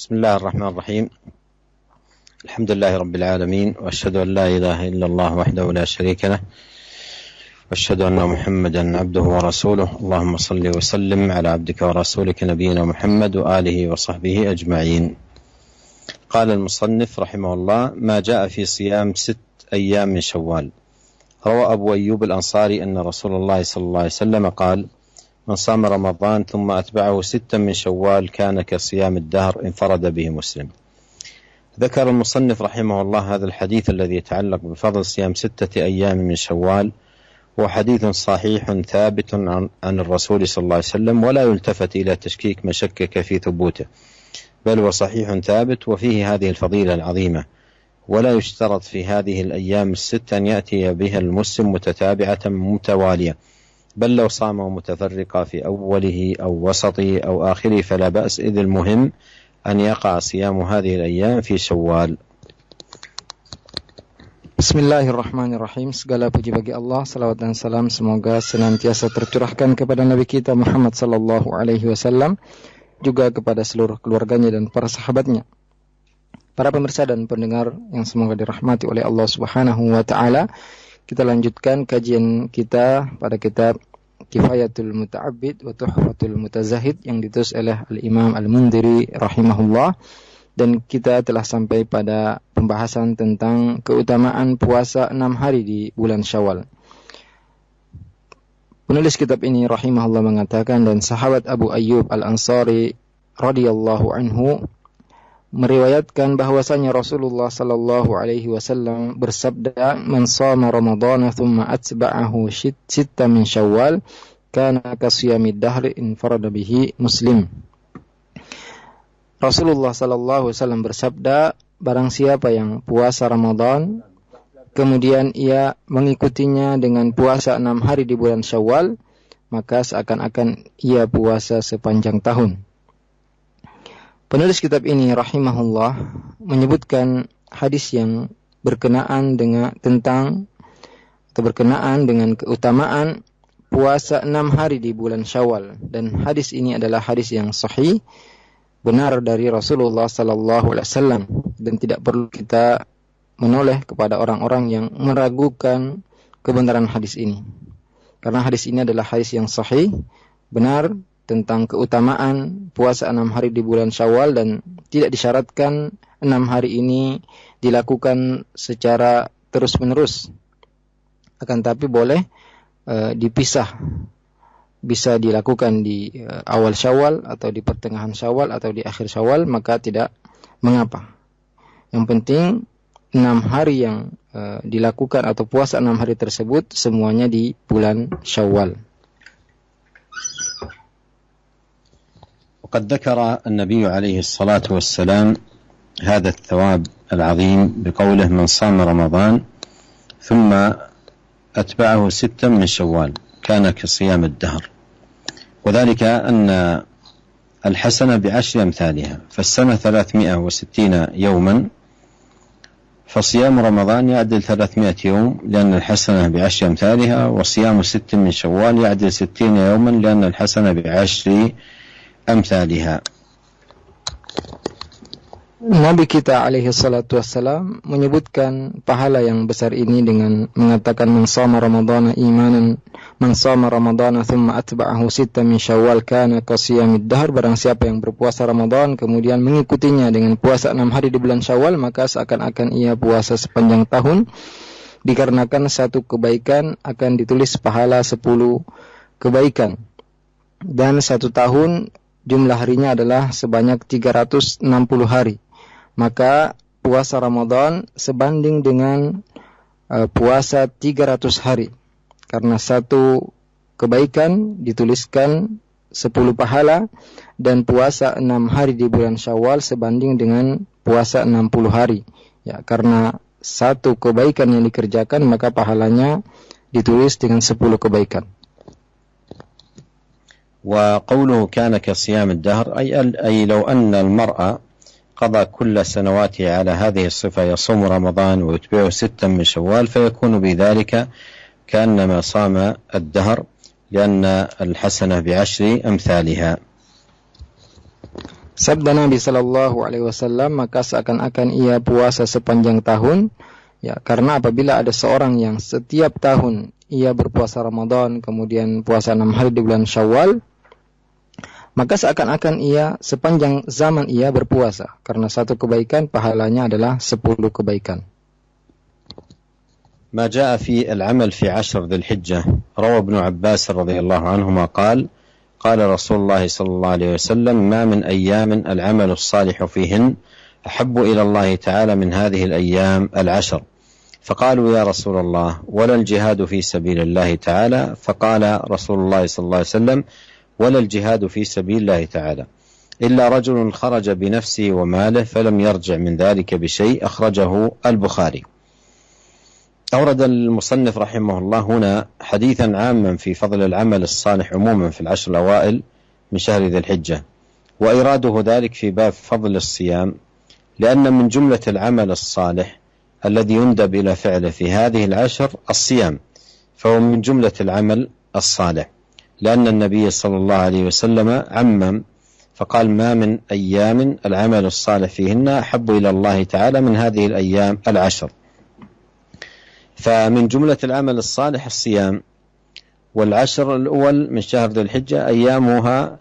بسم الله الرحمن الرحيم. الحمد لله رب العالمين، وأشهد أن لا إله إلا الله وحده لا شريك له، وأشهد أن محمدا عبده ورسوله. اللهم صل وسلم على عبدك ورسولك نبينا محمد وآله وصحبه أجمعين. قال المصنف رحمه الله: ما جاء في صيام 6 أيام من شوال. روى أبو أيوب الأنصاري أن رسول الله صلى الله عليه وسلم قال: من صام رمضان ثم أتبعه 6 من شوال كان كصيام الدهر. انفرد به مسلم. ذكر المصنف رحمه الله هذا الحديث الذي يتعلق بفضل صيام 6 أيام من شوال، هو حديث صحيح ثابت عن الرسول صلى الله عليه وسلم، ولا يلتفت إلى تشكيك من شكك في ثبوته، بل هو صحيح ثابت وفيه هذه الفضيلة العظيمة. ولا يشترط في هذه الأيام 6 أن يأتي بها المسلم متتابعة متوالية، بل لو صام متفرقا في أوله أو وسطه أو آخره فلا بأس، إذ المهم أن يقع صيام هذه الأيام في شوال. Bismillahirrahmanirrahim. Segala puji bagi Allah, salawat dan salam semoga senantiasa tercurahkan kepada Nabi kita Muhammad sallallahu alaihi wasallam, juga kepada seluruh keluarganya dan para sahabatnya. Para pemirsa dan pendengar yang semoga dirahmati oleh Allah Subhanahu wa taala, kita lanjutkan kajian kita pada kitab Kifayatul Muta'abbid wa Tuhfatul Mutazahid yang ditulis oleh Al-Imam Al-Mundhiri rahimahullah, dan kita telah sampai pada pembahasan tentang keutamaan puasa 6 hari di bulan Syawal. Penulis kitab ini rahimahullah mengatakan, dan sahabat Abu Ayyub Al-Ansari radhiyallahu anhu meriwayatkan bahwasanya Rasulullah sallallahu alaihi wasallam bersabda, "Man shama Ramadhana thumma atba'ahu 6 min Syawal kana kasiyamid dahri." Infarada bihi Muslim. Rasulullah sallallahu alaihi wasallam bersabda, barang siapa yang puasa Ramadan kemudian ia mengikutinya dengan puasa 6 hari di bulan Syawal, maka seakan-akan ia puasa sepanjang tahun. Penulis kitab ini rahimahullah menyebutkan hadis yang berkenaan dengan keutamaan puasa 6 hari di bulan Syawal, dan hadis ini adalah hadis yang sahih, benar dari Rasulullah sallallahu alaihi wasallam, dan tidak perlu kita menoleh kepada orang-orang yang meragukan kebenaran hadis ini, karena hadis ini adalah hadis yang sahih, benar tentang keutamaan puasa 6 hari di bulan Syawal, dan tidak disyaratkan 6 hari ini dilakukan secara terus-menerus, akan tapi boleh dipisah, bisa dilakukan di awal Syawal atau di pertengahan Syawal atau di akhir Syawal, maka tidak mengapa. Yang penting 6 hari yang dilakukan atau puasa 6 hari tersebut semuanya di bulan Syawal. وقد ذكر النبي عليه الصلاة والسلام هذا الثواب العظيم بقوله: من صام رمضان ثم أتبعه 6 من شوال كان كصيام الدهر. وذلك أن الحسنة ب10 أمثالها، فالسنة 360 يوما، فصيام رمضان يعدل 300 يوم لأن الحسنة ب10 أمثالها، وصيام 6 من شوال يعدل 60 يوما لأن الحسنة ب10 أمثالها. Nabi kita alaihi salatu wassalam menyebutkan pahala yang besar ini dengan mengatakan, man shama ramadhana imanan, man shama ramadhana thumma atba'ahu 6 min Syawal kana kasiyamid dahr. Barang siapa yang berpuasa Ramadan kemudian mengikutinya dengan puasa 6 hari di bulan Syawal, maka seakan-akan ia puasa sepanjang tahun, dikarenakan satu kebaikan akan ditulis pahala 10 kebaikan, dan 1 tahun jumlah harinya adalah sebanyak 360 hari. Maka puasa Ramadan sebanding dengan puasa 300 hari. Karena satu kebaikan dituliskan 10 pahala, dan puasa 6 hari di bulan Syawal sebanding dengan puasa 60 hari. Ya, karena satu kebaikan yang dikerjakan maka pahalanya ditulis dengan 10 kebaikan. وقوله كان كصيام الدهر أي لو أن المرأة قضى كل سنواته على هذه الصفة، يصوم رمضان ويتبعه 6 من شوال، فيكون بذلك كأنما صام الدهر، لأن الحسنة ب10 أمثالها. Sabda Nabi sallallahu alaihi wasallam, maka seakan-akan ia puasa sepanjang tahun. Ya, karena apabila ada seorang yang setiap tahun ia berpuasa Ramadan, kemudian puasa 6 hari di bulan Syawal, maka seakan-akan ia sepanjang zaman ia berpuasa. Karena satu kebaikan pahalanya adalah 10 kebaikan. ما جاء في العمل في 10 ذي الحجة روى ابن عباس رضي الله عنهما قال رسول الله صلى الله عليه وسلم ما من أيام العمل الصالح فيهن أحب إلى الله تعالى من هذه الأيام 10. فقالوا يا رسول الله ولا الجهاد في سبيل الله تعالى؟ فقال رسول الله صلى الله عليه وسلم ولا الجهاد في سبيل الله تعالى إلا رجل خرج بنفسه وماله فلم يرجع من ذلك بشيء. أخرجه البخاري. أورد المصنف رحمه الله هنا حديثا عاما في فضل العمل الصالح عموما في 10 الأوائل من شهر ذي الحجة، وإراده ذلك في باب فضل الصيام، لأن من جملة العمل الصالح الذي يندب إلى فعله في هذه 10 الصيام، فهو من جملة العمل الصالح، لأن النبي صلى الله عليه وسلم عمم فقال ما من أيام العمل الصالح فيهن أحب إلى الله تعالى من هذه الأيام 10. فمن جملة العمل الصالح الصيام، وال10 الأول من شهر ذي الحجة أيامها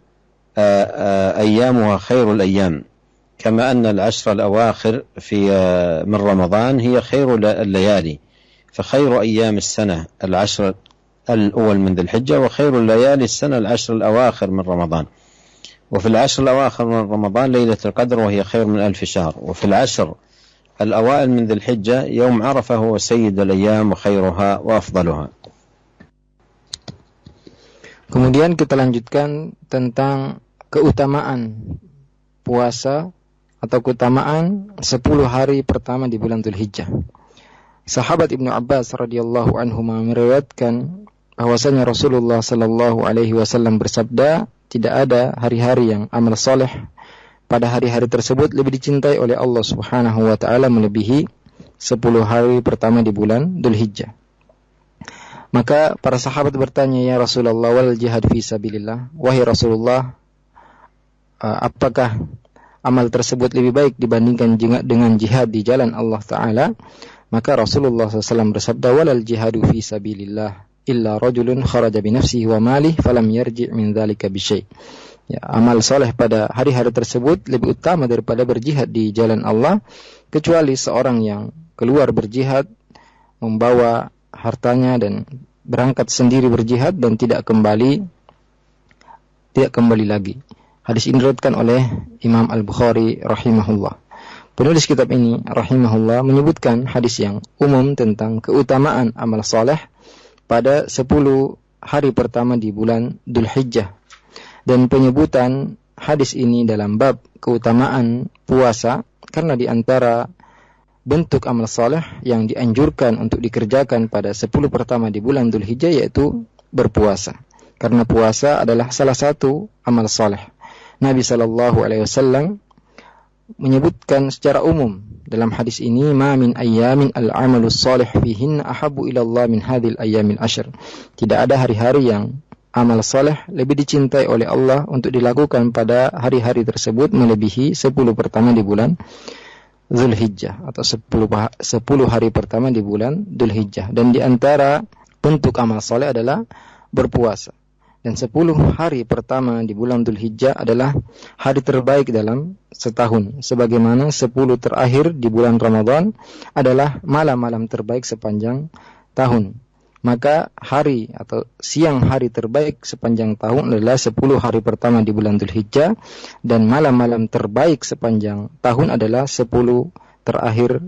خير الأيام، كما أن 10 الأواخر من رمضان هي خير الليالي، فخير أيام السنة 10 الأول من ذي الحجة، وخير الليالي السنة 10 الأواخر من رمضان. وفي 10 الأواخر من رمضان ليلة القدر وهي خير من 1000 شهر. وفي 10 الأوائل من ذي الحجة يوم عرفة هو سيد الأيام وخيرها وأفضلها. Kemudian kita lanjutkan tentang keutamaan puasa atau keutamaan 10 hari pertama di bulan Dzulhijjah. Sahabat Ibnu Abbas radhiyallahu anhu meriwayatkan bahwasanya Rasulullah sallallahu alaihi wasallam bersabda, tidak ada hari-hari yang amal saleh pada hari-hari tersebut lebih dicintai oleh Allah Subhanahu wa taala melebihi 10 hari pertama di bulan Dzulhijjah. Maka para sahabat bertanya, ya Rasulullah, wal jihad fi sabilillah, wahai Rasulullah, apakah amal tersebut lebih baik dibandingkan dengan jihad di jalan Allah taala? Maka Rasulullah SAW bersabda, walal jihadu fi sabilillah illa rajulun kharaja bi nafsihi wa malih falam yarji' min dzalika bi syai'. Ya, amal soleh pada hari-hari tersebut lebih utama daripada berjihad di jalan Allah, kecuali seorang yang keluar berjihad, membawa hartanya dan berangkat sendiri berjihad dan tidak kembali lagi. Hadis ini diriwayatkan oleh Imam Al-Bukhari rahimahullah. Penulis kitab ini rahimahullah menyebutkan hadis yang umum tentang keutamaan amal soleh pada 10 hari pertama di bulan Dzulhijjah. Dan penyebutan hadis ini dalam bab keutamaan puasa karena di antara bentuk amal saleh yang dianjurkan untuk dikerjakan pada 10 pertama di bulan Dzulhijjah yaitu berpuasa. Karena puasa adalah salah satu amal saleh. Nabi sallallahu alaihi wasallam menyebutkan secara umum dalam hadis ini, ma min ayyamin al-amalus salih fihinna ahabbu ila Allah min hadhil ayyamil 10. Tidak ada hari-hari yang amal saleh lebih dicintai oleh Allah untuk dilakukan pada hari-hari tersebut melebihi 10 pertama di bulan Dzulhijjah atau 10 hari pertama di bulan Dzulhijjah. Dan di antara bentuk amal saleh adalah berpuasa. Dan 10 hari pertama di bulan Dzulhijjah adalah hari terbaik dalam setahun, sebagaimana 10 terakhir di bulan Ramadan adalah malam-malam terbaik sepanjang tahun. Maka hari atau siang hari terbaik sepanjang tahun adalah 10 hari pertama di bulan Dzulhijjah, dan malam-malam terbaik sepanjang tahun adalah 10 terakhir.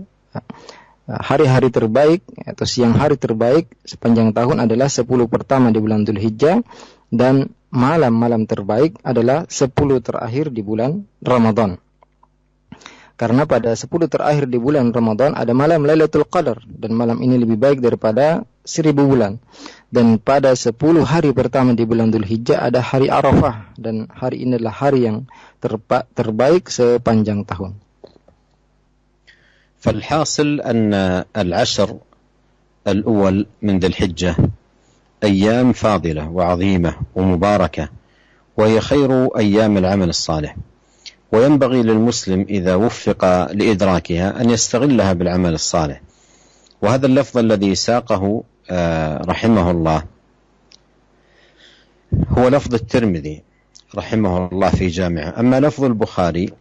Hari-hari terbaik atau siang hari terbaik sepanjang tahun adalah 10 pertama di bulan Dzulhijjah, dan malam-malam terbaik adalah 10 terakhir di bulan Ramadan. Karena pada 10 terakhir di bulan Ramadan ada malam Lailatul Qadar, dan malam ini lebih baik daripada 1000 bulan. Dan pada 10 hari pertama di bulan Dzulhijjah ada hari Arafah, dan hari ini adalah hari yang terbaik sepanjang tahun. فالحاصل أن 10 الأول من ذي الحجة أيام فاضلة وعظيمة ومباركة، وهي خير أيام العمل الصالح، وينبغي للمسلم إذا وفق لإدراكها أن يستغلها بالعمل الصالح. وهذا اللفظ الذي ساقه رحمه الله هو لفظ الترمذي رحمه الله في جامعه. أما لفظ البخاري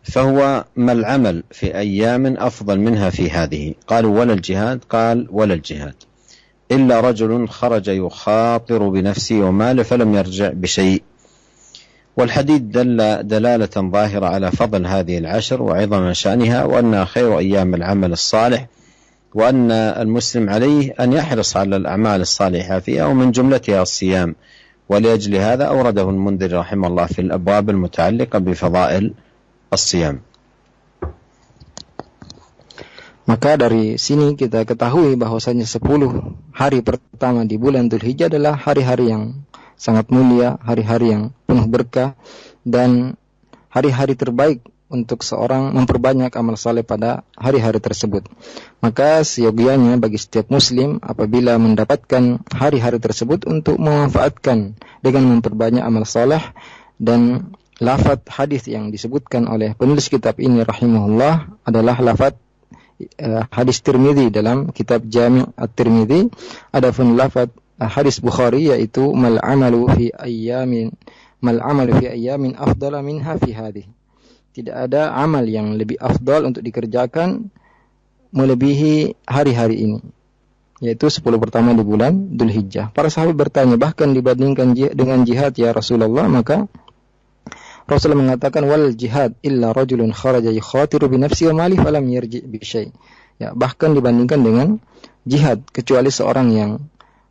فهو ما العمل في أيام أفضل منها في هذه. قالوا ولا الجهاد، قال ولا الجهاد إلا رجل خرج يخاطر بنفسه وماله فلم يرجع بشيء. والحديث دل دلالة ظاهرة على فضل هذه العشر وعظم شأنها، وأنها خير أيام العمل الصالح، وأن المسلم عليه أن يحرص على الأعمال الصالحة فيها، ومن جملتها الصيام. ولأجل هذا أورده المنذري رحمه الله في الأبواب المتعلقة بفضائل الصيام. Maka dari sini kita ketahui bahwasanya 10 hari pertama di bulan Dzulhijjah adalah hari-hari yang sangat mulia, hari-hari yang penuh berkah, dan hari-hari terbaik untuk seorang memperbanyak amal saleh pada hari-hari tersebut. Maka seyogianya bagi setiap muslim apabila mendapatkan hari-hari tersebut untuk memanfaatkan dengan memperbanyak amal saleh. Dan lafaz hadis yang disebutkan oleh penulis kitab ini rahimahullah adalah lafaz hadis Tirmidzi dalam kitab Jami' At-Tirmidzi. Adapun lafaz hadis Bukhari yaitu mal amalu fi ayyamin afdala minha fi hadhihi. Tidak ada amal yang lebih afdal untuk dikerjakan melebihi hari-hari ini, yaitu 10 pertama di bulan Dzulhijjah. Para sahabat bertanya, bahkan dibandingkan dengan jihad ya Rasulullah? Maka Rasulullah mengatakan wal jihad illa rajulun kharaja yukhatiru bi nafsihi wa malihi falam yarji bi syai'. Ya, bahkan dibandingkan dengan jihad, kecuali seorang yang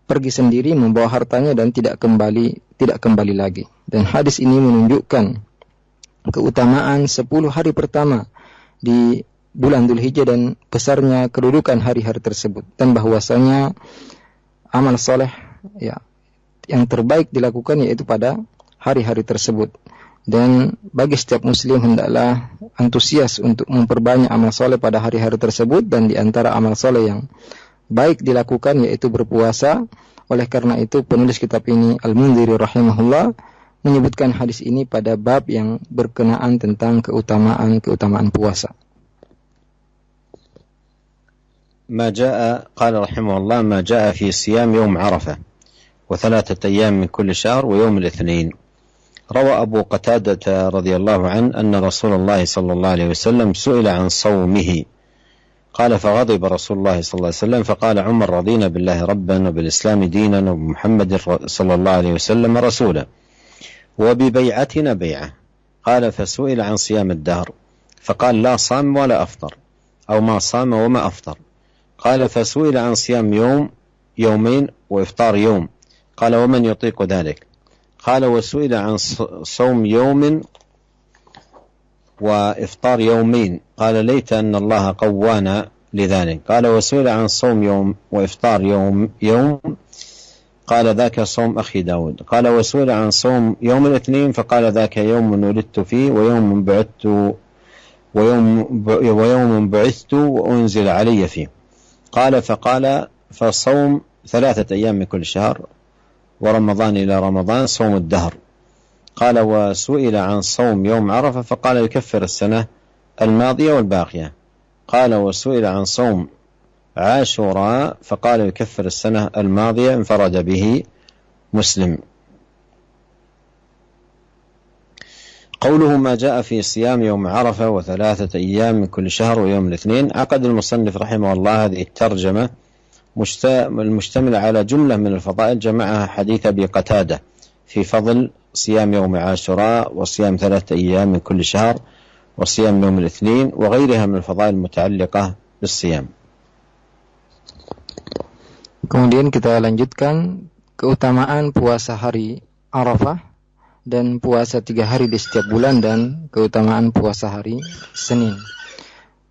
pergi sendiri membawa hartanya dan tidak kembali lagi. Dan hadis ini menunjukkan keutamaan 10 hari pertama di bulan Dzulhijjah dan besarnya kedudukan hari-hari tersebut, dan bahwasanya amal soleh ya yang terbaik dilakukan yaitu pada hari-hari tersebut. Dan bagi setiap muslim hendaklah antusias untuk memperbanyak amal soleh pada hari-hari tersebut, dan di antara amal soleh yang baik dilakukan yaitu berpuasa. Oleh karena itu penulis kitab ini Al-Mundhiri rahimahullah menyebutkan hadis ini pada bab yang berkenaan tentang keutamaan puasa. ما جاء قال رحمه الله ما جاء في صيام يوم عرفة و3 أيام من كل شهر ويوم الاثنين. روى أبو قتادة رضي الله عنه أن رسول الله صلى الله عليه وسلم سئل عن صومه قال فغضب رسول الله صلى الله عليه وسلم فقال عمر رضينا بالله ربا وبالإسلام دينا وبمحمد صلى الله عليه وسلم رسولا وببيعتنا بيعة. قال فسئل عن صيام الدهر فقال لا صام ولا أفطر أو ما صام وما أفطر. قال فسئل عن صيام يومين وإفطار يوم قال ومن يطيق ذلك؟ قال وسئل عن صوم يوم وإفطار يومين قال ليت أن الله قوانا لذلك. قال وسئل عن صوم يوم وإفطار يوم قال ذاك صوم أخي داود. قال وسئل عن صوم يوم الاثنين فقال ذاك يوم ولدت فيه ويوم بعثت وأنزل علي فيه. قال فصوم 3 أيام من كل شهر ورمضان إلى رمضان صوم الدهر. قال وسئل عن صوم يوم عرفة فقال يكفر السنة الماضية والباقية. قال وسئل عن صوم عاشوراء فقال يكفر السنة الماضية انفرد به مسلم. قوله ما جاء في صيام يوم عرفة و3 أيام من كل شهر ويوم الاثنين. عقد المصنف رحمه الله هذه الترجمة المشتملة على جملة من الفضائل جمعها حديث أبي قتادة في فضل صيام يوم عاشوراء وصيام 3 أيام من كل شهر وصيام يوم الاثنين وغيرها من الفضائل المتعلقة بالصيام. Kemudian kita lanjutkan keutamaan puasa hari Arafah dan puasa 3 hari di setiap bulan dan keutamaan puasa hari Senin.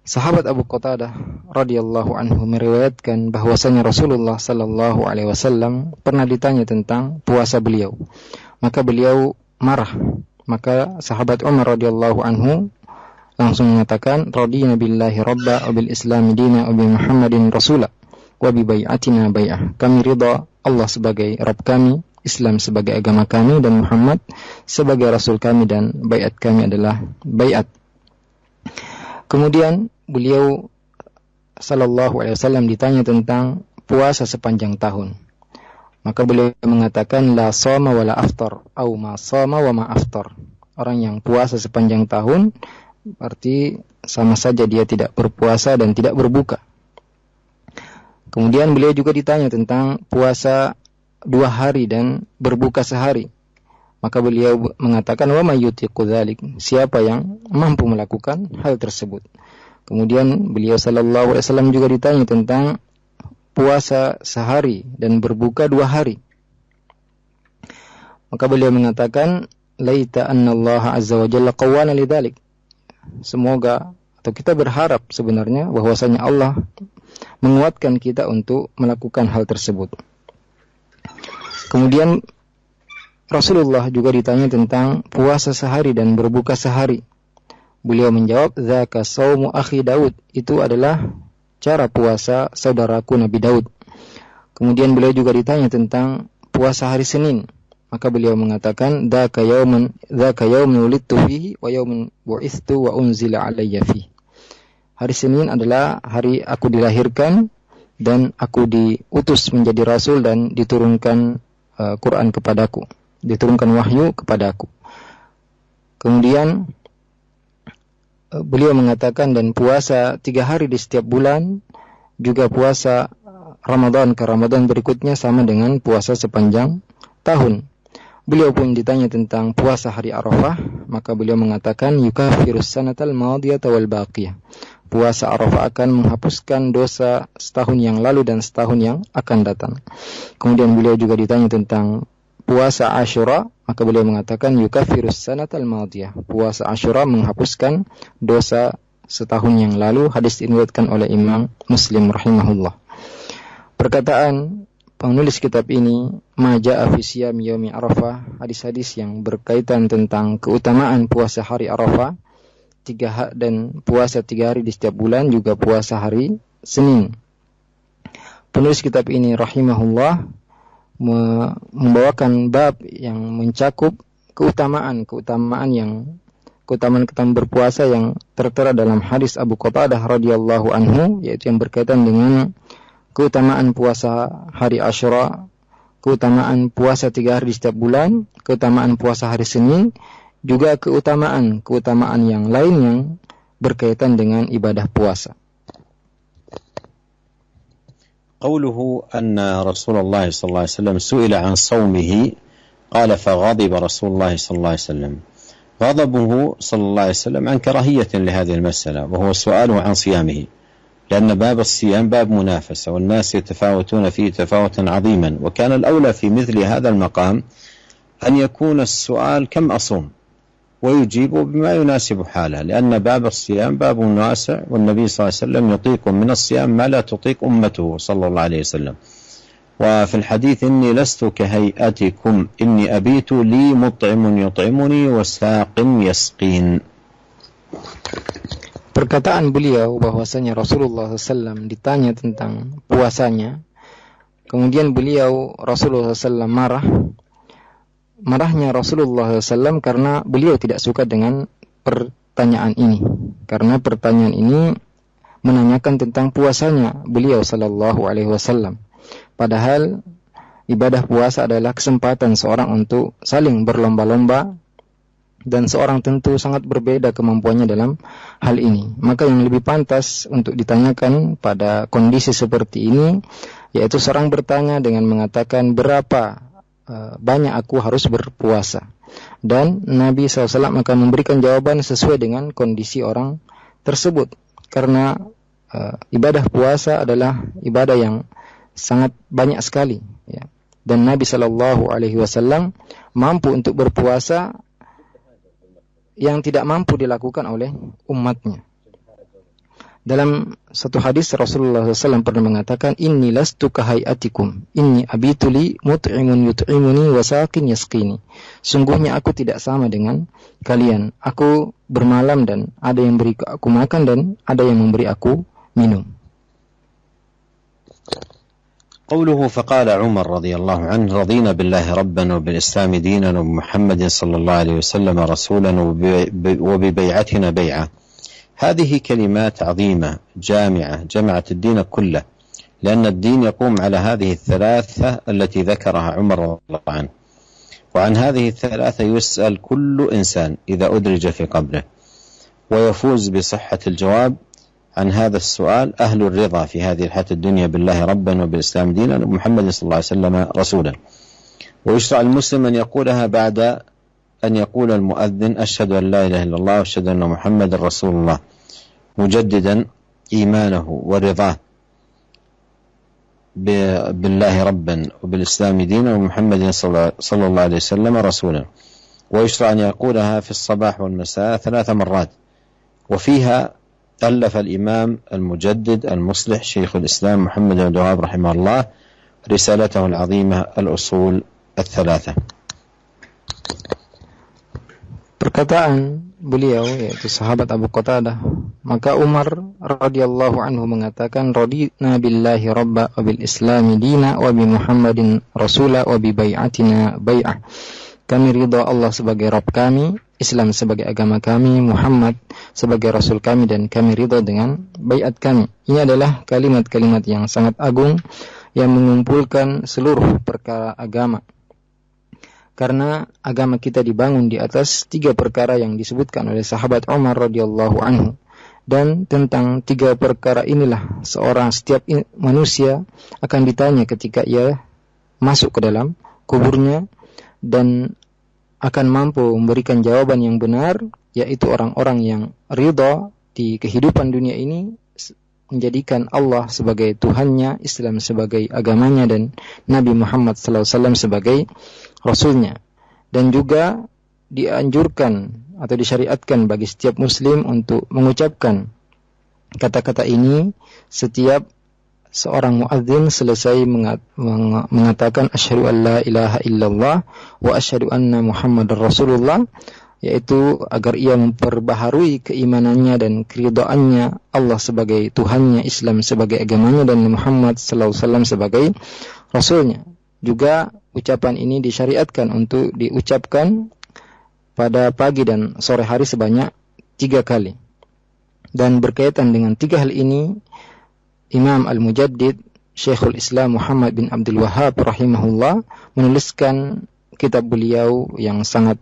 Sahabat Abu Qatadah radhiyallahu anhu meriwayatkan bahwasanya Rasulullah sallallahu alaihi wasallam pernah ditanya tentang puasa beliau. Maka beliau marah. Maka sahabat Umar radhiyallahu anhu langsung mengatakan radina billahi rabba wa bil islam dina wa bi Muhammadin rasula wa bi bai'atina bai'ah. Kami ridha Allah sebagai Rabb kami Islam sebagai agama kami dan Muhammad sebagai Rasul kami dan baiat kami adalah baiat. Kemudian beliau sallallahu alaihi wasallam ditanya tentang puasa sepanjang tahun. Maka beliau mengatakan la shoma wala aftar au ma shoma wa ma aftar. Orang yang puasa sepanjang tahun berarti sama saja dia tidak berpuasa dan tidak berbuka. Kemudian beliau juga ditanya tentang puasa 2 hari dan berbuka sehari. Maka beliau mengatakan wa may yutiqu dzalik, siapa yang mampu melakukan hal tersebut. Kemudian beliau sallallahu alaihi wasallam juga ditanya tentang puasa sehari dan berbuka 2 hari. Maka beliau mengatakan laita annallaha azza wa jalla qawwana lidzalik. Semoga atau kita berharap sebenarnya bahwasanya Allah menguatkan kita untuk melakukan hal tersebut. Kemudian Rasulullah juga ditanya tentang puasa sehari dan berbuka sehari. Beliau menjawab, "Dzaka shaumu akhi Daud." Itu adalah cara puasa saudaraku Nabi Daud. Kemudian beliau juga ditanya tentang puasa hari Senin. Maka beliau mengatakan, "Dzaka yaumun wulidtu fihi wa yaumun bu'ithtu wa unzila alayya fihi." Hari Senin adalah hari aku dilahirkan dan aku diutus menjadi rasul dan diturunkan Quran kepadaku, diturunkan wahyu kepadaku. Kemudian beliau mengatakan dan puasa 3 hari di setiap bulan, juga puasa Ramadan ke Ramadan berikutnya sama dengan puasa sepanjang tahun. Beliau pun ditanya tentang puasa hari Arafah, maka beliau mengatakan yukafirus sanatal madiyata wal baqiyah. Puasa Arafah akan menghapuskan dosa setahun yang lalu dan setahun yang akan datang. Kemudian beliau juga ditanya tentang puasa Asyura, maka beliau mengatakan yukafirus sanatal madiyah. Puasa Asyura menghapuskan dosa setahun yang lalu. Hadis diriwayatkan oleh Imam Muslim rahimahullah. Perkataan penulis kitab ini, ma jaa fi siyam yaumi Arafah, hadis-hadis yang berkaitan tentang keutamaan puasa hari Arafah, dan puasa 3 hari di setiap bulan, juga puasa hari Senin. Penulis kitab ini rahimahullah membawakan bab yang mencakup keutamaan berpuasa yang tertera dalam hadis Abu Qatadah radhiyallahu anhu, yaitu yang berkaitan dengan keutamaan puasa hari Asyura, keutamaan puasa 3 hari di setiap bulan, keutamaan puasa hari Senin, juga keutamaan yang lain yang berkaitan dengan ibadah puasa. قوله أن رسول الله صلى الله عليه وسلم سئل عن صومه قال فغضب رسول الله صلى الله عليه وسلم. غضبه صلى الله عليه وسلم عن كراهية لهذه المسألة، وهو سؤاله عن صيامه، لأن باب الصيام باب منافسة والناس يتفاوتون فيه تفاوتا عظيما، وكان الأولى في مثل هذا المقام أن يكون السؤال كم أصوم ويجيب بما يناسب حاله، لأن باب الصيام باب واسع، والنبي صلى الله عليه وسلم يطيق من الصيام ما لا تطيق أمته صلى الله عليه وسلم. وفي الحديث إني لست كهيئتكم إني أبيت لي مطعم يطعمني وساق يسقين. Perkataan beliau bahwasanya Rasulullah SAW ditanya tentang puasanya, kemudian Rasulullah SAW marahnya Rasulullah SAW karena beliau tidak suka dengan pertanyaan ini, karena pertanyaan ini menanyakan tentang puasanya beliau sallallahu alaihi wasallam. Padahal ibadah puasa adalah kesempatan seorang untuk saling berlomba-lomba, dan seorang tentu sangat berbeda kemampuannya dalam hal ini. Maka yang lebih pantas untuk ditanyakan pada kondisi seperti ini, yaitu seorang bertanya dengan mengatakan berapa banyak aku harus berpuasa, dan Nabi SAW akan memberikan jawaban sesuai dengan kondisi orang tersebut, karena ibadah puasa adalah ibadah yang sangat banyak sekali, ya. Dan Nabi SAW mampu untuk berpuasa yang tidak mampu dilakukan oleh umatnya. Dalam satu hadis Rasulullah SAW pernah mengatakan, inni lastu kahayatikum, inni abituli mut'imun yut'imuni wasaqin yasqini. Sungguhnya aku tidak sama dengan kalian. Aku bermalam dan ada yang beri aku makan dan ada yang memberi aku minum. قوله فقال عمر رضي الله عنه رضينا بالله ربا وبالإسلام دينا وبمحمد صلى الله عليه وسلم رسولا وببيعتنا بيعة. هذه كلمات عظيمة جامعة جمعت الدين كله، لأن الدين يقوم على هذه الثلاثة التي ذكرها عمر رضي الله عنه، وعن هذه الثلاثة يسأل كل إنسان إذا أدرج في قبره، ويفوز بصحة الجواب عن هذا السؤال أهل الرضا في هذه الحياة الدنيا بالله ربا وبالإسلام دينا ومحمد صلى الله عليه وسلم رسولا. ويشرع المسلم أن يقولها بعد أن يقول المؤذن أشهد أن لا إله إلا الله وأشهد أن محمد رسول الله، مجددا إيمانه ورضاه بالله ربا وبالإسلام دينا ومحمد صلى الله عليه وسلم رسولا. ويشرع أن يقولها في الصباح والمساء 3 مرات. وفيها ألف الإمام المجدد المصلح شيخ الإسلام محمد بن عبد الوهاب رحمه الله رسالته العظيمة الأصول الثلاثة. Perkataan beliau, yaitu sahabat Abu Qatadah, maka Umar radhiyallahu anhu mengatakan radina billahi rabba wa bil islami dina wa bi Muhammadin rasula wa bi bai'atina bai'ah. Kami ridha Allah sebagai Rabb kami, Islam sebagai agama kami, Muhammad sebagai Rasul kami, dan kami ridha dengan bai'at kami. Ini adalah kalimat-kalimat yang sangat agung yang mengumpulkan seluruh perkara agama. Karena agama kita dibangun di atas 3 perkara yang disebutkan oleh sahabat Umar radhiyallahu anhu. Dan tentang 3 perkara inilah setiap manusia akan ditanya ketika ia masuk ke dalam kuburnya, dan akan mampu memberikan jawaban yang benar, yaitu orang-orang yang ridha di kehidupan dunia ini, menjadikan Allah sebagai Tuhannya, Islam sebagai agamanya, dan Nabi Muhammad SAW sebagai Rasulnya. Dan juga dianjurkan atau disyariatkan bagi setiap muslim untuk mengucapkan kata-kata ini setiap seorang muadzin selesai mengatakan asyhadu an la ilaha illallah wa asyhadu anna Muhammadar Rasulullah, yaitu agar ia memperbaharui keimanannya dan keridhaannya Allah sebagai Tuhannya, Islam sebagai agamanya, dan Muhammad sallallahu alaihi wasallam sebagai Rasulnya. Juga ucapan ini disyariatkan untuk diucapkan pada pagi dan sore hari sebanyak 3 kali. Dan berkaitan dengan 3 hal ini, Imam Al-Mujaddid Syekhul Islam Muhammad bin Abdul Wahhab rahimahullah menuliskan kitab beliau yang sangat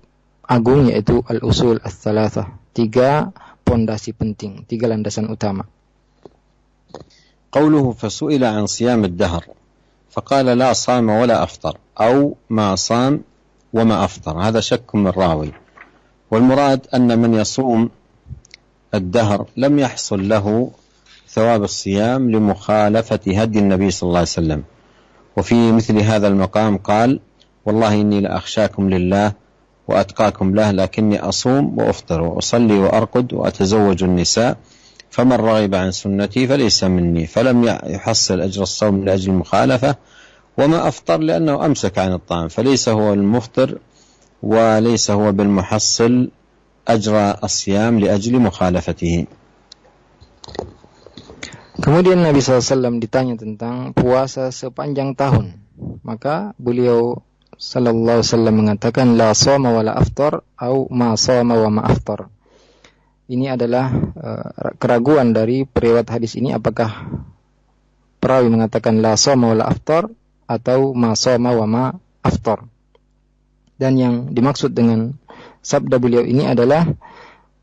agung, yaitu Al-Usul Ats-Tsalatsah, 3 pondasi penting, 3 landasan utama. Qauluhu fasu'ila an siyam ad-dahr faqala la sama wala aftar أو ما صام وما أفطر. هذا شك من الراوي، والمراد أن من يصوم الدهر لم يحصل له ثواب الصيام لمخالفة هدي النبي صلى الله عليه وسلم. وفي مثل هذا المقام قال والله إني لأخشاكم لله وأتقاكم له لكني أصوم وأفطر وأصلي وأرقد وأتزوج النساء فمن رغب عن سنتي فليس مني، فلم يحصل أجر الصوم لأجل المخالفة، وما أفطر لأنه أمسك عن الطعام، فليس هو المفطر وليس هو بالمحصل أجر الصيام لأجل مخالفته. Kemudian Nabi SAW ditanya tentang puasa sepanjang tahun, maka beliau sallallahu alaihi wasallam mengatakan la shoma wala aftar au ma shoma wa ma aftar. Ini adalah keraguan dari periwayat hadis ini, apakah perawi mengatakan la shoma wala aftar atau ma shoma wa ma aftar. Dan yang dimaksud dengan sabda beliau ini adalah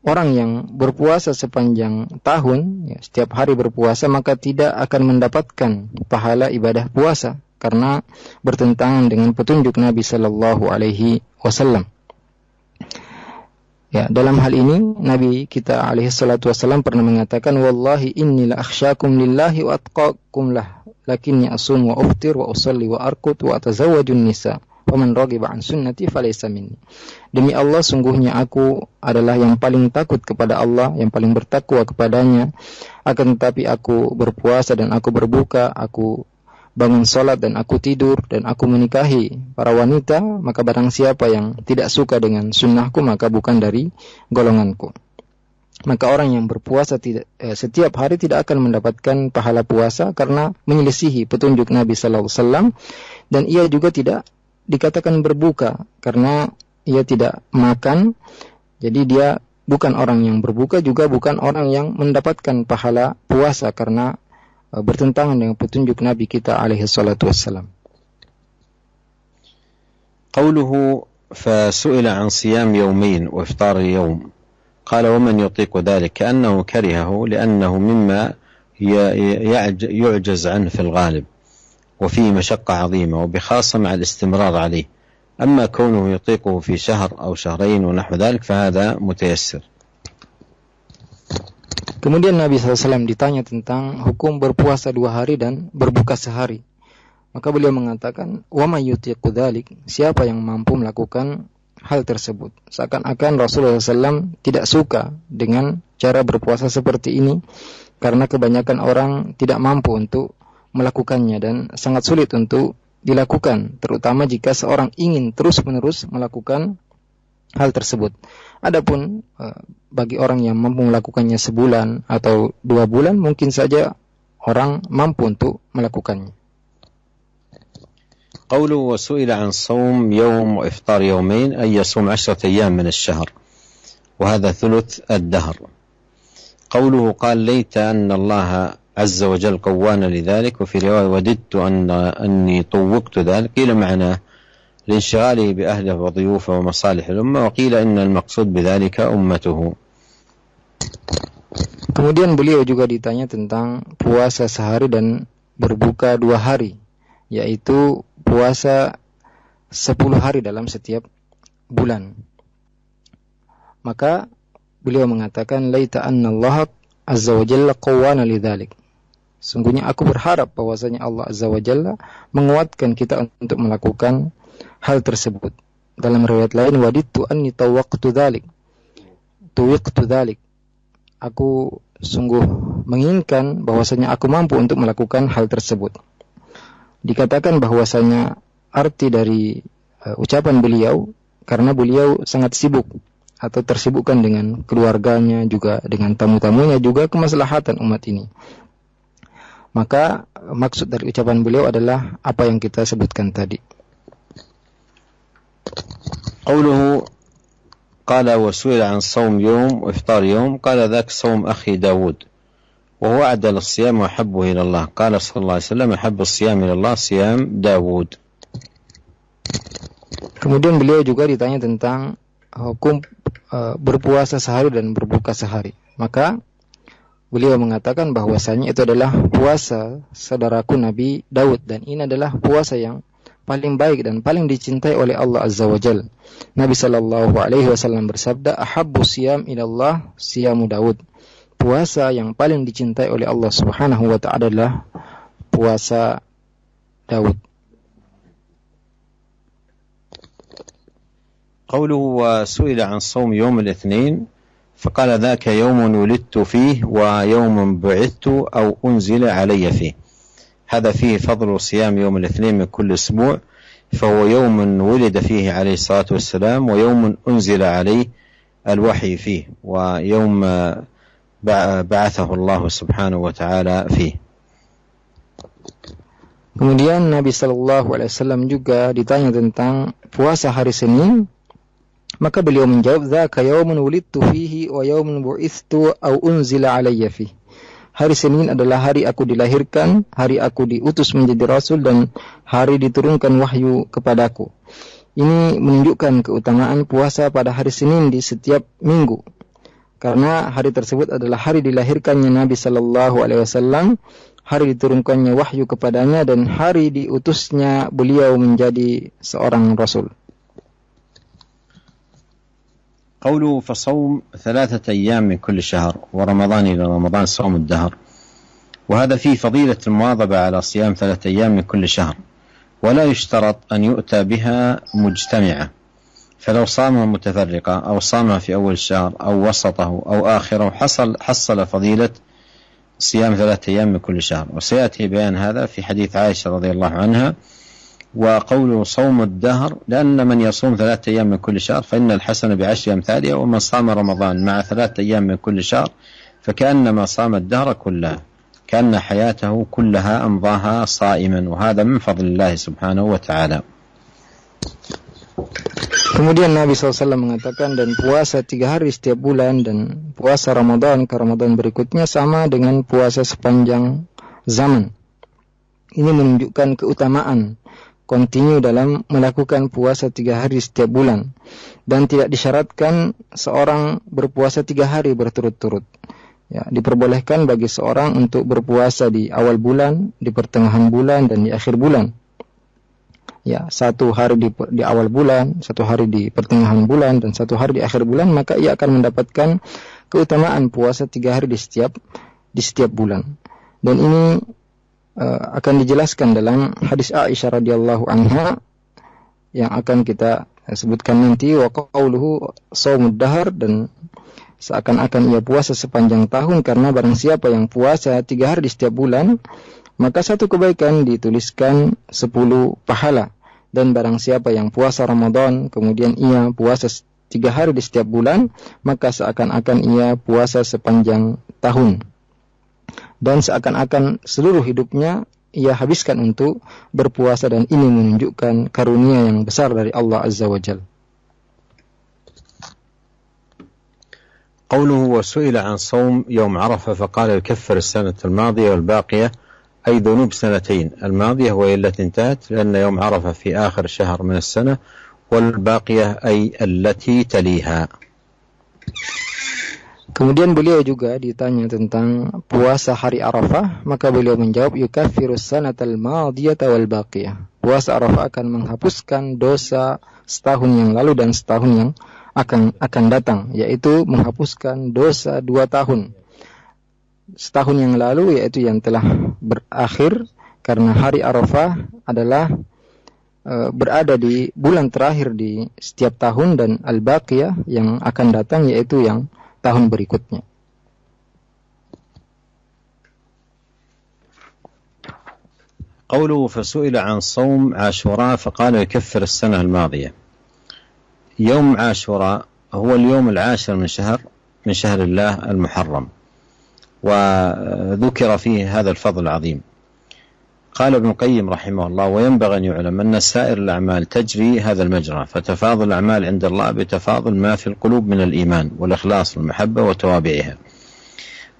orang yang berpuasa sepanjang tahun, ya, setiap hari berpuasa, maka tidak akan mendapatkan pahala ibadah puasa karena bertentangan dengan petunjuk Nabi sallallahu alaihi wasallam. Ya, dalam hal ini Nabi kita alaihi salatu wasallam pernah mengatakan wallahi inni la akhsyakum lillahi wa atqakum lah lakinni asum wa uftir wa usalli wa arqud wa atazawwajun nisa wa man raghiba an sunnati falaysa minni. Demi Allah, sungguhnya aku adalah yang paling takut kepada Allah, yang paling bertakwa kepadanya, akan tetapi aku berpuasa dan aku berbuka, aku bangun salat dan aku tidur dan aku menikahi para wanita, maka barang siapa yang tidak suka dengan sunnahku maka bukan dari golonganku. maka orang yang berpuasa setiap hari tidak akan mendapatkan pahala puasa karena menyelisihi petunjuk Nabi sallallahu alaihi wasallam, dan ia juga tidak dikatakan berbuka karena ia tidak makan. Jadi dia bukan orang yang berbuka, juga bukan orang yang mendapatkan pahala puasa karena bertentangan dengan petunjuk Nabi kita alaihi salatu wassalam. قوله فسئل عن صيام يومين وإفطار يوم قال ومن يطيق ذلك، كأنه كرهه لأنه مما يعجز عنه في الغالب وفيه مشقة عظيمة وبخاصة مع الاستمرار عليه، أما كونه يطيقه في شهر أو شهرين ونحو ذلك فهذا متيسر. Kemudian Nabi SAW ditanya tentang hukum berpuasa 2 hari dan berbuka sehari. Maka beliau mengatakan, wa may yutiqu dzalik, siapa yang mampu melakukan hal tersebut. Seakan-akan Rasulullah SAW tidak suka dengan cara berpuasa seperti ini, karena kebanyakan orang tidak mampu untuk melakukannya dan sangat sulit untuk dilakukan, terutama jika seorang ingin terus-menerus melakukan hal tersebut. Adapun bagi orang yang mampu melakukannya sebulan atau 2 bulan, mungkin saja orang mampu untuk melakukannya. قوله وسئل عن صوم يوم وإفطار يومين أي يصوم 10 أيام من الشهر وهذا ثلث الدهر. قوله قال ليت أن الله عز وجل قوانا لذلك، وفي رواية وددت أني طوقت ذلك، قيل معناه لانشغاله بأهله وضيوفه ومصالح الأمة، وقيل إن المقصود بذلك أمته. Kemudian beliau juga ditanya tentang puasa sehari dan berbuka 2 hari, yaitu puasa 10 hari dalam setiap bulan. Maka beliau mengatakan laita anna Allah azza wa jalla qawwana lidzalik. Sungguhnya aku berharap bahwasanya Allah azza wa jalla menguatkan kita untuk melakukan hal tersebut. Dalam riwayat lain wadittu anni tuwiqtu dzalik. Aku sungguh menginginkan bahwasanya aku mampu untuk melakukan hal tersebut. Dikatakan bahwasanya arti dari ucapan beliau karena beliau sangat sibuk atau tersibukkan dengan keluarganya, juga dengan tamu-tamunya, juga kemaslahatan umat ini. Maka maksud dari ucapan beliau adalah apa yang kita sebutkan tadi. قوله قال وسئل عن صوم يوم وإفطار يوم قال ذاك صوم أخي داود وهو أعدل الصيام وأحبه إلى الله، قال صلى الله عليه وسلم أحب الصيام إلى الله صيام داود. Kemudian beliau juga ditanya tentang hukum berpuasa sehari dan berbuka sehari. Maka beliau mengatakan bahwasanya itu adalah puasa saudaraku Nabi Daud, dan ini adalah puasa yang paling baik dan paling dicintai oleh Allah Azza wa Jalla. Nabi sallallahu alaihi wasallam bersabda, "Ahabbu siyam ila Allah siyamu Daud." Puasa yang paling dicintai oleh Allah Subhanahu wa taala adalah puasa Daud. قوله وسئل عن صوم يوم الاثنين فقال ذاك يوم ولدت فيه ويوم بعثت أو أنزل علي فيه. هذا فيه فضل صيام يوم الاثنين من كل أسبوع، فهو يوم ولد فيه عليه الصلاة والسلام ويوم أنزل عليه الوحي فيه ويوم بعثه الله سبحانه وتعالى فيه. Kemudian Nabi sallallahu alaihi wasallam juga ditanya tentang puasa hari Senin, maka beliau menjawab, "Dzaka yaumun wulidtu fihi wa yaumun bu'ithtu aw unzila alayya fihi." Hari Senin adalah hari aku dilahirkan, hari aku diutus menjadi rasul, dan hari diturunkan wahyu kepadaku. Ini menunjukkan keutamaan puasa pada hari Senin di setiap minggu, karena hari tersebut adalah hari dilahirkannya Nabi sallallahu alaihi wasallam, hari diturunkannya wahyu kepadanya, dan hari diutusnya beliau menjadi seorang rasul. قوله فصوم 3 أيام من كل شهر ورمضان إلى رمضان صوم الدهر، وهذا فيه فضيلة المواظبة على صيام 3 أيام من كل شهر، ولا يشترط أن يؤتى بها مجتمعة، فلو صامها متفرقة أو صامها في أول الشهر أو وسطه أو آخره حصل فضيلة صيام 3 أيام من كل شهر. وسيأتي بيان هذا في حديث عائشة رضي الله عنها وقوله صوم الدهر لأن من يصوم 3 أيام من كل شهر فإن الحسنة ب10 أمثالها، ومن صام رمضان مع 3 أيام من كل شهر فكأنما صام الدهر كله، كأن حياته كلها أمضاها صائما، وهذا من فضل الله سبحانه وتعالى. Kemudian Nabi SAW mengatakan, dan puasa 3 hari setiap bulan dan puasa Ramadan ke Ramadan berikutnya sama dengan puasa sepanjang zaman. Ini menunjukkan keutamaan kontinu dalam melakukan puasa 3 hari setiap bulan, dan tidak disyaratkan seorang berpuasa 3 hari berturut-turut. Ya, diperbolehkan bagi seorang untuk berpuasa di awal bulan, di pertengahan bulan, dan di akhir bulan. Ya, 1 hari di awal bulan, 1 hari di pertengahan bulan, dan 1 hari di akhir bulan, maka ia akan mendapatkan keutamaan puasa 3 hari di setiap bulan. Dan ini akan dijelaskan dalam hadis Aisyah radhiyallahu anha yang akan kita sebutkan nanti, wa qauluhu shaumud dahr, dan seakan-akan ia puasa sepanjang tahun, karena barang siapa yang puasa 3 hari di setiap bulan, maka 1 kebaikan dituliskan 10 pahala. Dan barang siapa yang puasa Ramadan kemudian ia puasa 3 hari di setiap bulan, maka seakan-akan ia puasa sepanjang tahun. Dan seakan-akan seluruh hidupnya ia habiskan untuk berpuasa, dan ini menunjukkan karunia yang besar dari Allah Azza wa Jalla. قوله وسئل عن صوم يوم عرفة فقال يكفر السنة الماضية والباقية، أي ذنوب 2 الماضية وهي التي انتهت، لأن يوم عرفة في آخر شهر من السنة، والباقية أي التي تليها. Kemudian beliau juga ditanya tentang puasa hari Arafah, maka beliau menjawab yukaffiru sanatal madiyata wal baqiyah. Puasa Arafah akan menghapuskan dosa setahun yang lalu dan setahun yang akan datang, yaitu menghapuskan dosa 2 tahun. Setahun yang lalu, yaitu yang telah berakhir, karena hari Arafah adalah berada di bulan terakhir di setiap tahun, dan al-baqiyah yang akan datang, yaitu yang tahun berikutnya. قوله فسئل عن صوم عاشوراء فقال يكفر السنة الماضية. يوم عاشوراء هو اليوم العاشر من شهر الله المحرم، وذكر فيه هذا الفضل العظيم. قال ابن القيم رحمه الله وينبغي أن يعلم أن سائر الأعمال تجري هذا المجرى، فتفاضل الأعمال عند الله بتفاضل ما في القلوب من الإيمان والإخلاص والمحبة وتوابعها،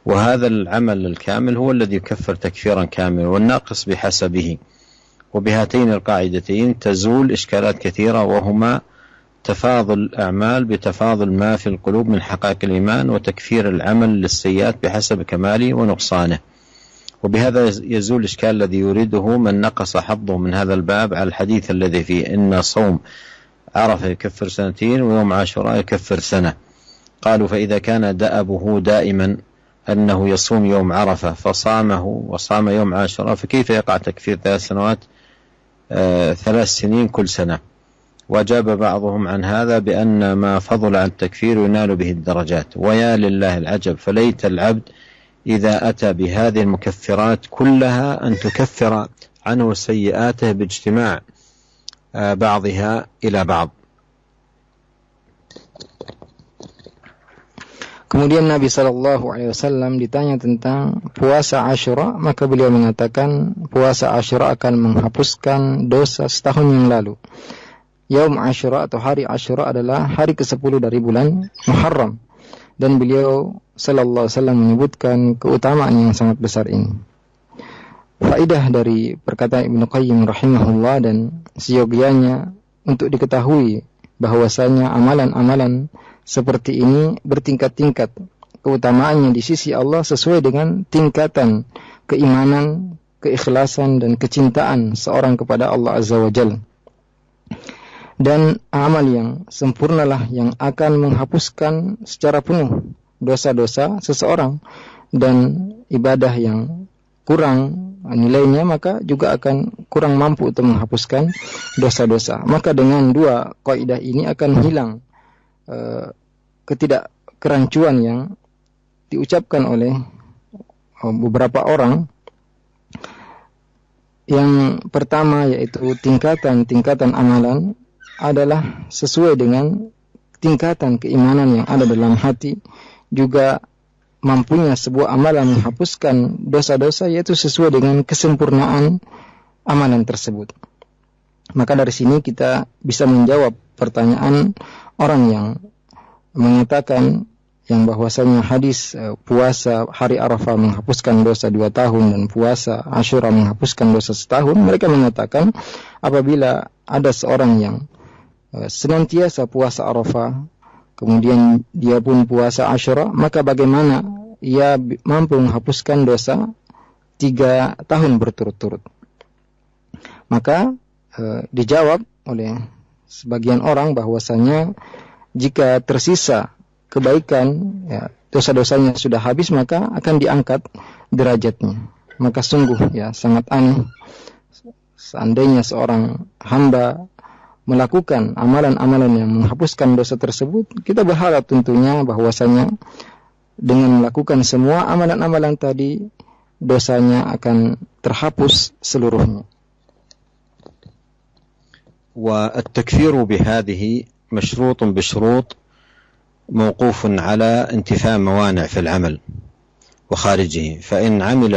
وهذا العمل الكامل هو الذي يكفر تكفيرا كاملا، والناقص بحسبه. وبهاتين القاعدتين تزول إشكالات كثيرة، وهما تفاضل الأعمال بتفاضل ما في القلوب من حقائق الإيمان، وتكفير العمل للسيئات بحسب كماله ونقصانه. وبهذا يزول الإشكال الذي يريده من نقص حظه من هذا الباب على الحديث الذي فيه إن صوم عرفة يكفر 2 ويوم عاشوراء يكفر سنة. قالوا فإذا كان دأبه دائما أنه يصوم يوم عرفة فصامه وصام يوم عاشوراء، فكيف يقع تكفير 3 سنوات 3 سنين كل سنة؟ وأجاب بعضهم عن هذا بأن ما فضل عن التكفير ينال به الدرجات. ويا لله العجب، فليت العبد إذا أتى بهذه المكفرات كلها أن تكفر عنه سيئاته باجتماع بعضها إلى بعض. Kemudian Nabi SAW ditanya tentang puasa Asyura, maka beliau mengatakan puasa Asyura akan menghapuskan dosa setahun yang lalu. Yaum Asyura atau hari Asyura adalah hari ke-10 dari bulan Muharram, dan beliau sallallahu alaihi wasallam menyebutkan keutamaan yang sangat besar ini. Faedah dari perkataan Ibnu Qayyim rahimahullah dan seyogianya untuk diketahui bahwasanya amalan-amalan seperti ini bertingkat-tingkat keutamaannya di sisi Allah sesuai dengan tingkatan keimanan, keikhlasan dan kecintaan seorang kepada Allah Azza wa Jalla. Dan amal yang sempurnalah yang akan menghapuskan secara penuh dosa-dosa seseorang, dan ibadah yang kurang nilainya maka juga akan kurang mampu untuk menghapuskan dosa-dosa. Maka dengan 2 kaidah ini akan hilang ketidakkerancuan yang diucapkan oleh beberapa orang Yang pertama yaitu tingkatan-tingkatan amalan adalah sesuai dengan tingkatan keimanan yang ada dalam hati, juga mampunya sebuah amalan menghapuskan dosa-dosa yaitu sesuai dengan kesempurnaan amalan tersebut. Maka dari sini kita bisa menjawab pertanyaan orang yang mengatakan yang bahwasanya hadis puasa hari Arafah menghapuskan dosa 2 tahun dan puasa Asyura menghapuskan dosa setahun. Mereka mengatakan apabila ada seorang yang senantiasa puasa Arafah, kemudian dia pun puasa Asyura, maka bagaimana ia mampu menghapuskan dosa 3 tahun berturut-turut? Maka dijawab oleh sebagian orang bahwasanya jika tersisa kebaikan, ya, dosa-dosanya sudah habis, maka akan diangkat derajatnya. Maka sungguh ya sangat aneh seandainya seorang hamba melakukan amalan-amalan yang menghapuskan dosa tersebut. Kita berharap tentunya bahwasanya dengan melakukan semua amalan-amalan tadi, dosanya akan terhapus seluruhnya. والتكفير بهذه مشروط بشروط موقوف على انتفاء موانع في العمل وخارجه، فإن علم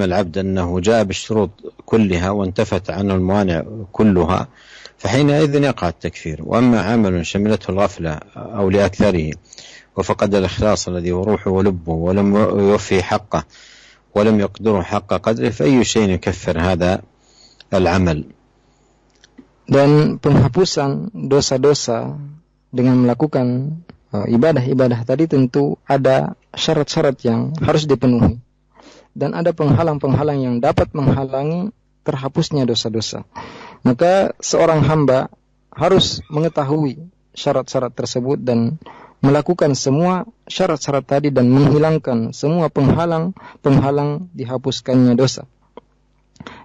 العبد أنه جاء بالشروط كلها وانتفت عنه الموانع كلها، فحينئذ يقع التكفير. وأما عمل شملته الغفلة أو لأكثره وفقد الإخلاص الذي هو روحه ولبه ولم يوفي حقه ولم يقدره حق قدره، فأي شيء يكفر هذا العمل. Dan penghapusan dosa-dosa dengan melakukan ibadah-ibadah tadi tentu ada syarat-syarat yang harus dipenuhi. Dan ada penghalang-penghalang yang dapat menghalangi terhapusnya dosa-dosa. Maka seorang hamba harus mengetahui syarat-syarat tersebut dan melakukan semua syarat-syarat tadi dan menghilangkan semua penghalang dihapuskannya dosa.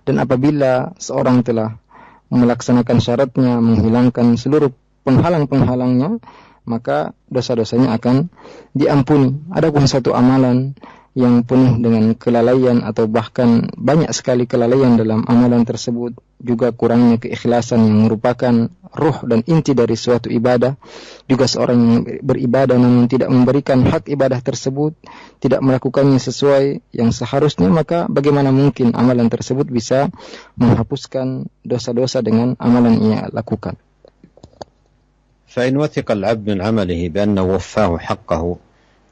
Dan apabila seorang telah melaksanakan syaratnya, menghilangkan seluruh penghalang-penghalangnya, maka dosa-dosanya akan diampuni. Adapun satu amalan yang penuh dengan kelalaian atau bahkan banyak sekali kelalaian dalam amalan tersebut, juga kurangnya keikhlasan yang merupakan ruh dan inti dari suatu ibadah, juga seorang yang beribadah namun tidak memberikan hak ibadah tersebut, tidak melakukannya sesuai yang seharusnya, maka bagaimana mungkin amalan tersebut bisa menghapuskan dosa-dosa dengan amalan ia lakukan. فإن وثق العبد من عمله بأنه وفاه حقه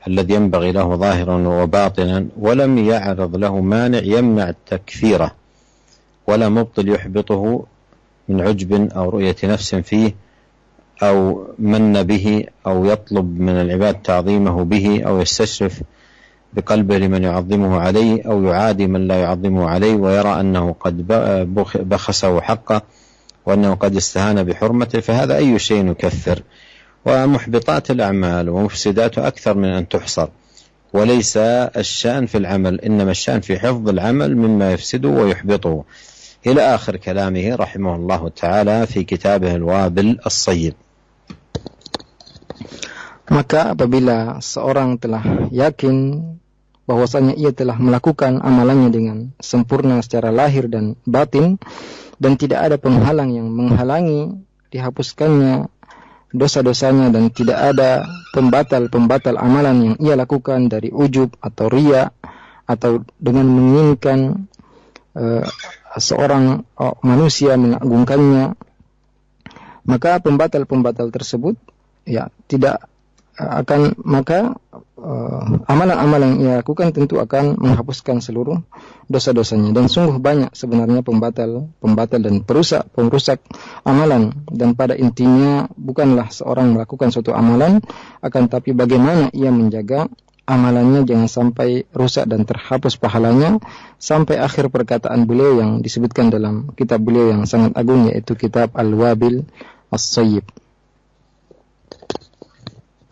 الذي ينبغي له ظاهرا وباطنا ولم يعرض له مانع يمنع تكفيره ولا مبطل يحبطه من عجب أو رؤية نفس فيه أو من به أو يطلب من العباد تعظيمه به أو يستشرف بقلبه لمن يعظمه عليه أو يعادي من لا يعظمه عليه ويرى أنه قد بخسه حقه وأنه قد استهان بحرمته، فهذا أي شيء يكفر. ومحبطات الأعمال ومفسداتها أكثر من أن تحصر، وليس الشأن في العمل، إنما الشأن في حفظ العمل مما يفسده ويحبطه، إلى آخر كلامه رحمه الله تعالى في كتابه الوابل الصيب. Maka apabila seorang telah yakin bahwasanya ia telah melakukan amalannya dengan sempurna secara lahir dan batin, dan tidak ada penghalang yang menghalangi dihapuskannya dosa-dosanya, dan tidak ada pembatal amalan yang ia lakukan dari ujub atau riya atau dengan menginginkan seorang manusia mengagungkannya, maka pembatal tersebut ya tidak akan, maka amalan-amalan yang ia lakukan tentu akan menghapuskan seluruh dosa-dosanya. Dan sungguh banyak sebenarnya pembatal dan perusak amalan, dan pada intinya bukanlah seorang melakukan suatu amalan, akan tapi bagaimana ia menjaga amalannya jangan sampai rusak dan terhapus pahalanya, sampai akhir perkataan beliau yang disebutkan dalam kitab beliau yang sangat agung, yaitu kitab Al-Wabil As-Sayyib.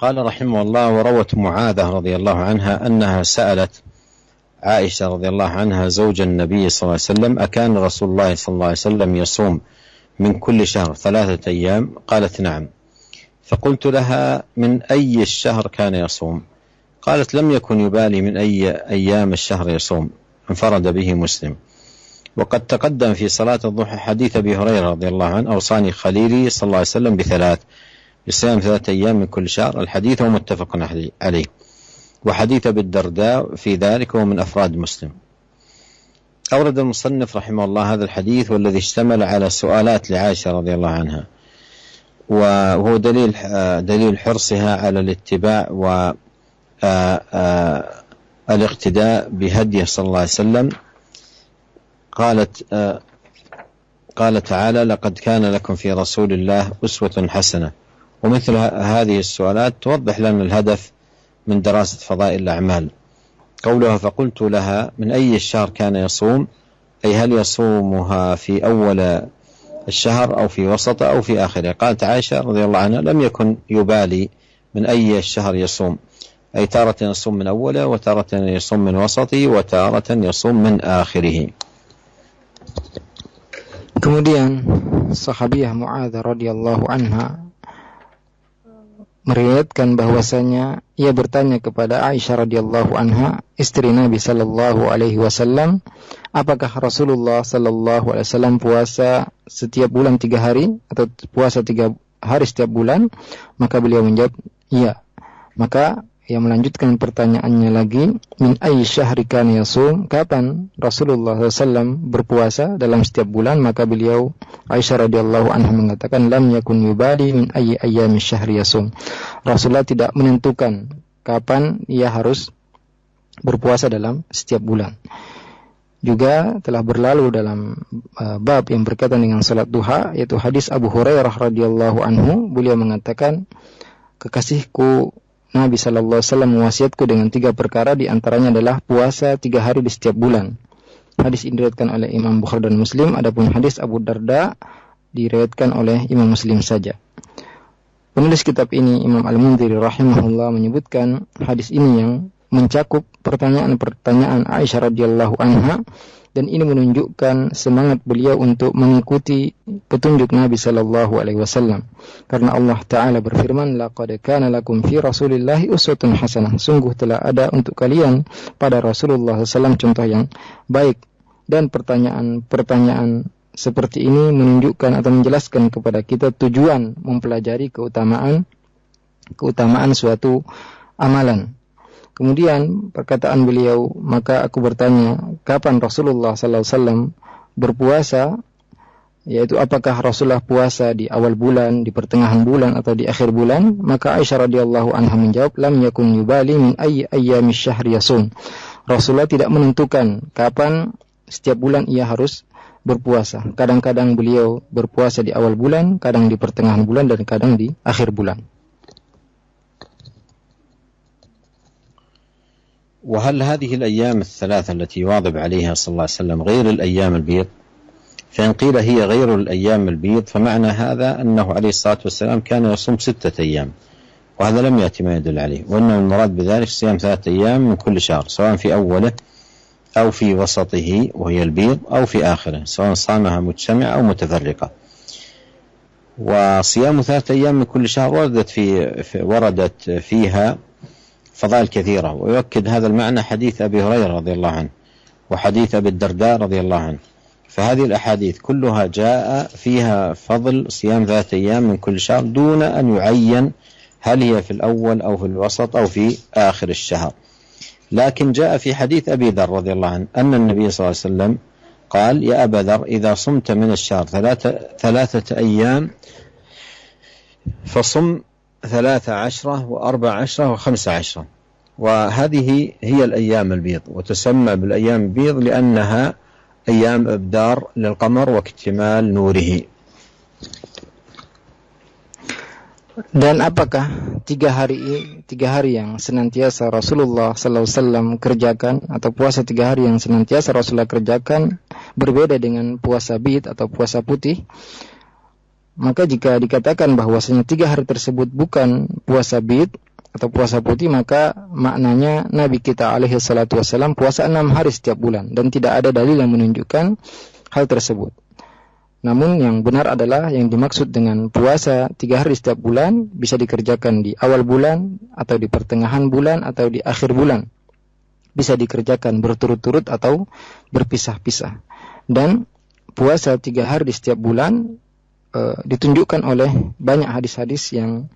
قال رحمه الله: وروت معاذة رضي الله عنها أنها سألت عائشة رضي الله عنها زوج النبي صلى الله عليه وسلم: أكان رسول الله صلى الله عليه وسلم يصوم من كل شهر 3 أيام؟ قالت: نعم. فقلت لها: من أي الشهر كان يصوم؟ قالت: لم يكن يبالي من أي أيام الشهر يصوم، انفرد به مسلم. وقد تقدم في صلاة الضحى حديث أبي هريرة رضي الله عنه: أوصاني خليلي صلى الله عليه وسلم بثلاث: بصيام 3 أيام من كل شهر. الحديث هو متفق عليه. وحديث أبي الدرداء في ذلك هو من أفراد مسلم. أورد المصنف رحمه الله هذا الحديث والذي اشتمل على سؤالات لعائشة رضي الله عنها، وهو دليل حرصها على الاتباع والاقتداء بهديه صلى الله عليه وسلم. قال تعالى: لقد كان لكم في رسول الله أسوة حسنة. ومثل هذه السؤالات توضح لنا الهدف من دراسة فضائل الأعمال. قولها: فقلت لها: من أي الشهر كان يصوم؟ أي هل يصومها في أول الشهر أو في وسطه أو في آخره؟ قالت عائشة رضي الله عنها: لم يكن يبالي من أي الشهر يصوم، أي تارة يصوم من أوله وتارة يصوم من وسطه وتارة يصوم من آخره. Kemudian sahabiah Mu'adzah radhiyallahu anha meriwayatkan bahwasanya ia bertanya kepada Aisyah radhiyallahu anha, istri Nabi sallallahu alaihi wasallam, apakah Rasulullah sallallahu alaihi wasallam puasa setiap bulan 3 hari atau puasa 3 hari setiap bulan? Maka beliau menjawab, iya. Maka ia melanjutkan pertanyaannya lagi, min ayyi syahri kana yasum? Kapan Rasulullah SAW berpuasa dalam setiap bulan? Maka beliau, Aisyah radhiyallahu anha, mengatakan, lam yakun yubali min ayyi ayyami syahri yasum. Rasulullah tidak menentukan kapan ia harus berpuasa dalam setiap bulan. Juga telah berlalu dalam bab yang berkaitan dengan salat duha, yaitu hadis Abu Hurairah radhiyallahu anhu. Beliau mengatakan, kekasihku Nabi sallallahu alaihi wasallam mewasiatku dengan 3 perkara, di antaranya adalah puasa 3 hari di setiap bulan. Hadis ini diriwayatkan oleh Imam Bukhari dan Muslim. Adapun hadis Abu Darda diriwayatkan oleh Imam Muslim saja. Penulis kitab ini, Imam Al-Mundhiri rahimahullah, menyebutkan hadis ini yang mencakup pertanyaan-pertanyaan Aisyah radhiyallahu anha, dan ini menunjukkan semangat beliau untuk mengikuti petunjuk Nabi sallallahu alaihi wasallam. Karena Allah Ta'ala berfirman, laqad kana lakum fi Rasulillahi uswatun hasanah. Sungguh telah ada untuk kalian pada Rasulullah SAW contoh yang baik. Dan pertanyaan seperti ini menunjukkan atau menjelaskan kepada kita tujuan mempelajari keutamaan suatu amalan. Kemudian perkataan beliau, maka aku bertanya, kapan Rasulullah SAW berpuasa? Yaitu apakah Rasulullah puasa di awal bulan, di pertengahan bulan, atau di akhir bulan? Maka Aisyah radhiyallahu anha menjawab, lam yakun yubali min ayyi ayyami syahri yasum. Rasulullah tidak menentukan kapan setiap bulan ia harus berpuasa. Kadang-kadang beliau berpuasa di awal bulan, kadang di pertengahan bulan, dan kadang di akhir bulan. وهل هذه الأيام الثلاثة التي يواظب عليها صلى الله عليه وسلم غير الأيام البيض؟ فإن قيل هي غير الأيام البيض فمعنى هذا أنه عليه الصلاة والسلام كان يصوم 6 أيام، وهذا لم يأتي ما يدل عليه، وإنما المراد بذلك صيام 3 أيام من كل شهر، سواء في أوله أو في وسطه وهي البيض أو في آخره، سواء صامها مجتمعة أو متفرقة. وصيام 3 أيام من كل شهر وردت فيها فضائل كثيرة، ويؤكد هذا المعنى حديث أبي هريرة رضي الله عنه وحديث أبي الدرداء رضي الله عنه. فهذه الأحاديث كلها جاء فيها فضل صيام 3 أيام من كل شهر دون أن يعين هل هي في الأول أو في الوسط أو في آخر الشهر. لكن جاء في حديث أبي ذر رضي الله عنه أن النبي صلى الله عليه وسلم قال: يا أبا ذر، إذا صمت من الشهر 3 أيام فصم 13 و14 و15. وهذه هي الأيام البيض، وتسمى بالأيام البيض لأنها أيام إبدار للقمر واكتمال نوره. Dan apakah 3 hari yang senantiasa Rasulullah SAW kerjakan, atau puasa 3 hari yang senantiasa Rasulullah kerjakan, berbeda dengan puasa bid atau puasa putih? Maka jika dikatakan bahwasanya 3 hari tersebut bukan puasa bid atau puasa putih, maka maknanya Nabi kita alaihi salatu wassalam puasa 6 hari setiap bulan, dan tidak ada dalil yang menunjukkan hal tersebut. Namun yang benar adalah yang dimaksud dengan puasa 3 hari setiap bulan bisa dikerjakan di awal bulan, atau di pertengahan bulan, atau di akhir bulan. Bisa dikerjakan berturut-turut atau berpisah-pisah. Dan puasa 3 hari di setiap bulan ditunjukkan oleh banyak hadis-hadis yang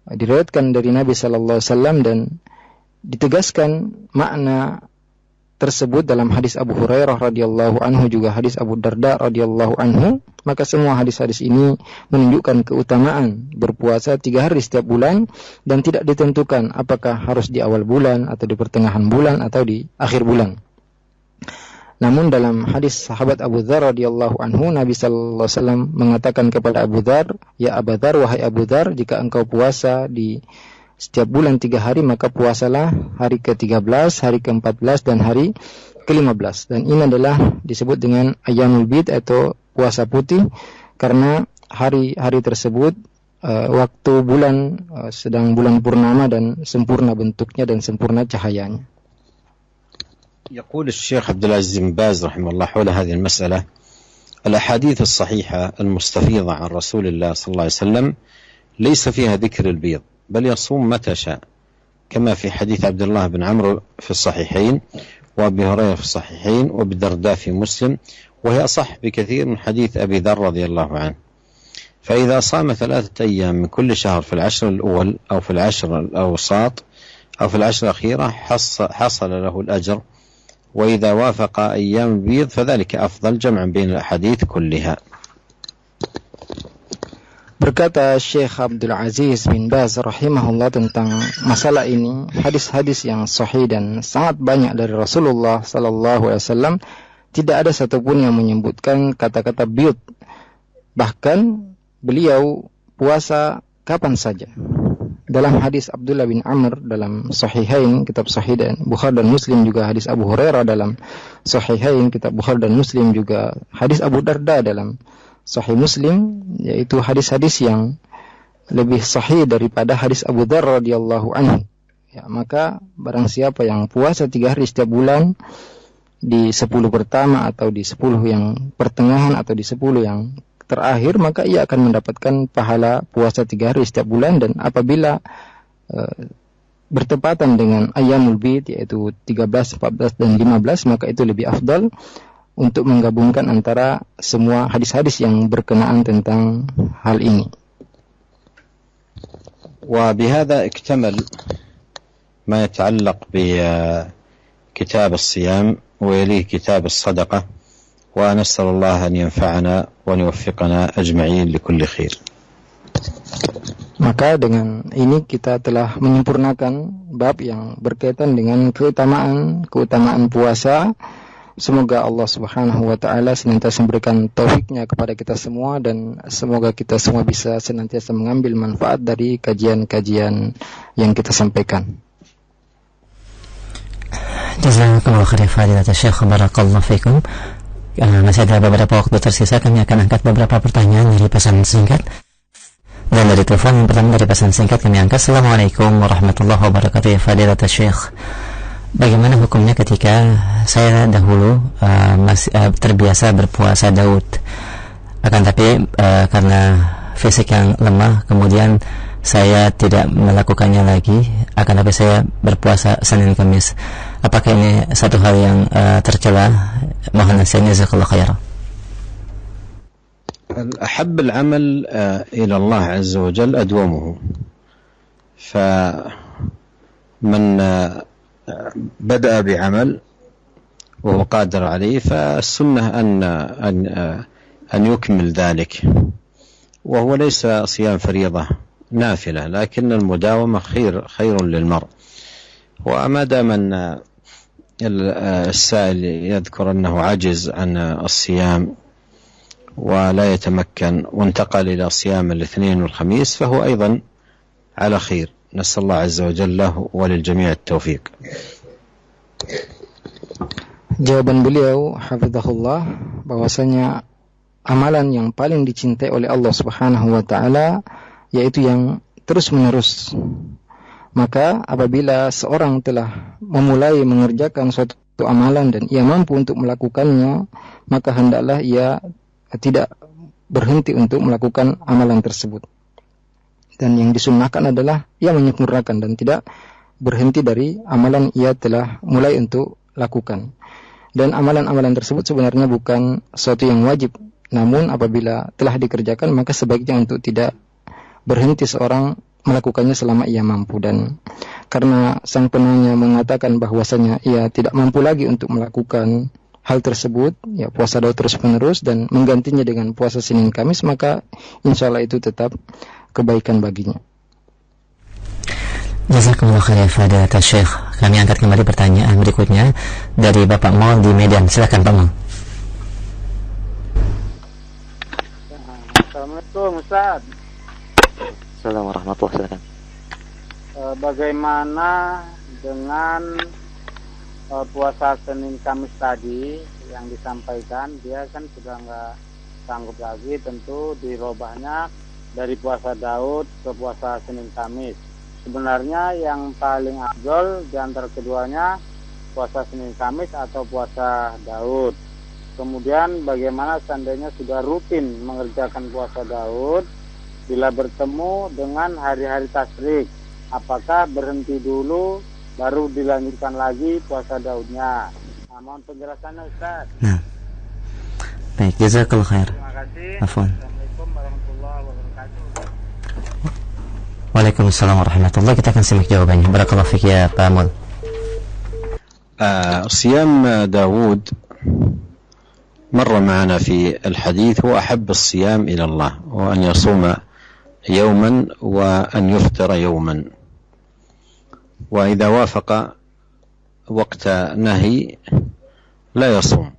diriwayatkan dari Nabi sallallahu alaihi wasallam, dan ditegaskan makna tersebut dalam hadis Abu Hurairah radhiyallahu anhu, juga hadis Abu Darda radhiyallahu anhu. Maka semua hadis-hadis ini menunjukkan keutamaan berpuasa 3 hari setiap bulan, dan tidak ditentukan apakah harus di awal bulan atau di pertengahan bulan atau di akhir bulan. Namun dalam hadis sahabat Abu Dzar radhiyallahu anhu, Nabi sallallahu alaihi wasallam mengatakan kepada Abu Dzar, "Ya Abu Dzar, wahai Abu Dzar, jika engkau puasa di setiap bulan 3 hari, maka puasalah hari ke-13, hari ke-14 dan hari ke-15." Dan ini adalah disebut dengan Ayyamul Bid atau puasa putih, karena hari-hari tersebut waktu bulan sedang bulan purnama dan sempurna bentuknya dan sempurna cahayanya. يقول الشيخ عبد العزيز بن باز رحمه الله حول هذه المسألة: الأحاديث الصحيحة المستفيضة عن رسول الله صلى الله عليه وسلم ليس فيها ذكر البيض، بل يصوم متى شاء، كما في حديث عبد الله بن عمرو في الصحيحين، وأبي هريرة في الصحيحين، وبالدرداء في مسلم، وهي أصح بكثير من حديث أبي ذر رضي الله عنه. فإذا صام 3 أيام من كل شهر في العشر الأول أو في العشر الأوساط أو في العشر الأخيرة حصل له الأجر، وإذا وافق أيام البيض فذلك أفضل جمعا بين الأحاديث كلها. Berkata Syekh Abdul Aziz bin Baz rahimahullah tentang masalah ini, hadis-hadis yang sahih dan sangat banyak dari Rasulullah sallallahu alaihi wasallam tidak ada satupun yang menyebutkan kata-kata biyud. Bahkan beliau puasa kapan saja. Dalam hadis Abdullah bin Amr dalam Sahihain, kitab Sahih dan Bukhari dan Muslim, juga hadis Abu Hurairah dalam Sahihain, kitab Bukhari dan Muslim, juga hadis Abu Darda dalam Sahih Muslim, yaitu hadis-hadis yang lebih sahih daripada hadis Abu Dzar radhiyallahu anhu. Ya, maka barang siapa yang puasa 3 hari setiap bulan di 10 pertama atau di 10 yang pertengahan atau di 10 yang terakhir, maka ia akan mendapatkan pahala puasa 3 hari setiap bulan. Dan apabila bertepatan dengan Ayyamul Bid, yaitu 13, 14 dan 15, maka itu lebih afdal untuk menggabungkan antara semua hadis-hadis yang berkenaan tentang hal ini. وبهذا اكتمل ما يتعلق بكتاب الصيام ويليه كتاب الصدقة، ونسأل الله أن ينفعنا ونوفقنا أجمعين لكل خير. Maka dengan ini kita telah menyempurnakan bab yang berkaitan dengan keutamaan puasa. Semoga Allah Subhanahu wa taala senantiasa memberikan taufiknya kepada kita semua, dan semoga kita semua bisa senantiasa mengambil manfaat dari kajian-kajian yang kita sampaikan. Jazakallahu khairan fadilatul Syekh, barakallahu fikum. Masih ada beberapa waktu tersisa, kami akan angkat beberapa pertanyaan dari pesan singkat. Dan dari telepon yang pertama dari pesan singkat kami angkat. Assalamualaikum warahmatullahi wabarakatuh. Ya fadilatul Syekh, bagaimana hukumnya ketika saya dahulu masih terbiasa berpuasa Daud, akan tapi karena fisik yang lemah kemudian saya tidak melakukannya lagi, akan tapi saya berpuasa Senin Kamis. Apakah ini satu hal yang tercela? Mohon nasihatnya, jazakallahu khairan. أحب العمل إلى الله عز وجل أدومه، فمن بدأ بعمل وهو قادر عليه فالسنة أن يكمل ذلك، وهو ليس صيام فريضة نافلة، لكن المداومة خير للمرء. وما دام أن السائل يذكر أنه عجز عن الصيام ولا يتمكن وانتقل إلى صيام الاثنين والخميس فهو أيضا على خير. نسأل الله عز وجل له وللجميع التوفيق. Jawaban beliau hafizahullah bahwasanya amalan yang paling dicintai oleh Allah Subhanahu wa taala yaitu yang terus-menerus. Maka apabila seorang telah memulai mengerjakan suatu amalan dan ia mampu untuk melakukannya, maka hendaklah ia tidak berhenti untuk melakukan amalan tersebut. Dan yang disunnahkan adalah ia menyempurnakan dan tidak berhenti dari amalan ia telah mulai untuk lakukan. Dan amalan-amalan tersebut sebenarnya bukan suatu yang wajib. Namun apabila telah dikerjakan, maka sebaiknya untuk tidak berhenti seorang melakukannya selama ia mampu. Dan karena sang penanya mengatakan bahwasanya ia tidak mampu lagi untuk melakukan hal tersebut, ya puasa Daud terus menerus dan menggantinya dengan puasa Senin Kamis, maka insya Allah itu tetap kebaikan baginya. Jazakumullah khairan fadilat Syekh. Kami angkat kembali pertanyaan berikutnya dari Bapak Mol di Medan. Silakan Pak Mol. Assalamualaikum Ustaz. Assalamualaikum warahmatullahi wabarakatuh. Bagaimana dengan puasa Senin Kamis tadi yang disampaikan, dia kan sudah nggak sanggup lagi, tentu dirobahnya dari puasa Daud ke puasa Senin Kamis. Sebenarnya yang paling afdol di antara keduanya puasa Senin Kamis atau puasa Daud. Kemudian bagaimana seandainya sudah rutin mengerjakan puasa Daud, bila bertemu dengan hari-hari tasyrik, apakah berhenti dulu baru dilanjutkan lagi puasa Daudnya? Nah, mohon penjelasannya Ustaz. Nah, baik, jazakallah khair. Terima kasih. Afwan. Assalamualaikum warahmatullahi wabarakatuh. Waalaikumsalam warahmatullahi. Kita akan simak jawabannya. Barakallahu fiik ya Pak Mul. صيام داود مر معنا في الحديث هو أحب الصيام إلى الله، وأن يصوم يوما وأن يفطر يوما، وإذا وافق وقت نهي لا يصوم،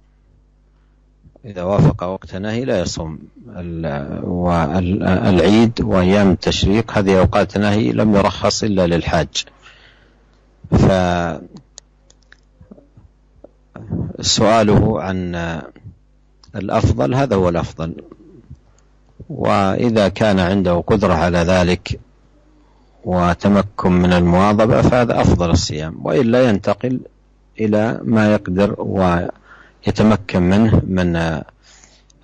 إذا وافق وقت نهي لا يصوم. والعيد وأيام التشريق هذه أوقات نهي لم يرخص إلا للحاج. فسؤاله عن الأفضل هذا هو الأفضل، وإذا كان عنده قدرة على ذلك وتمكن من المواظبة فهذا أفضل الصيام، وإلا ينتقل إلى ما يقدر ويتمكن منه من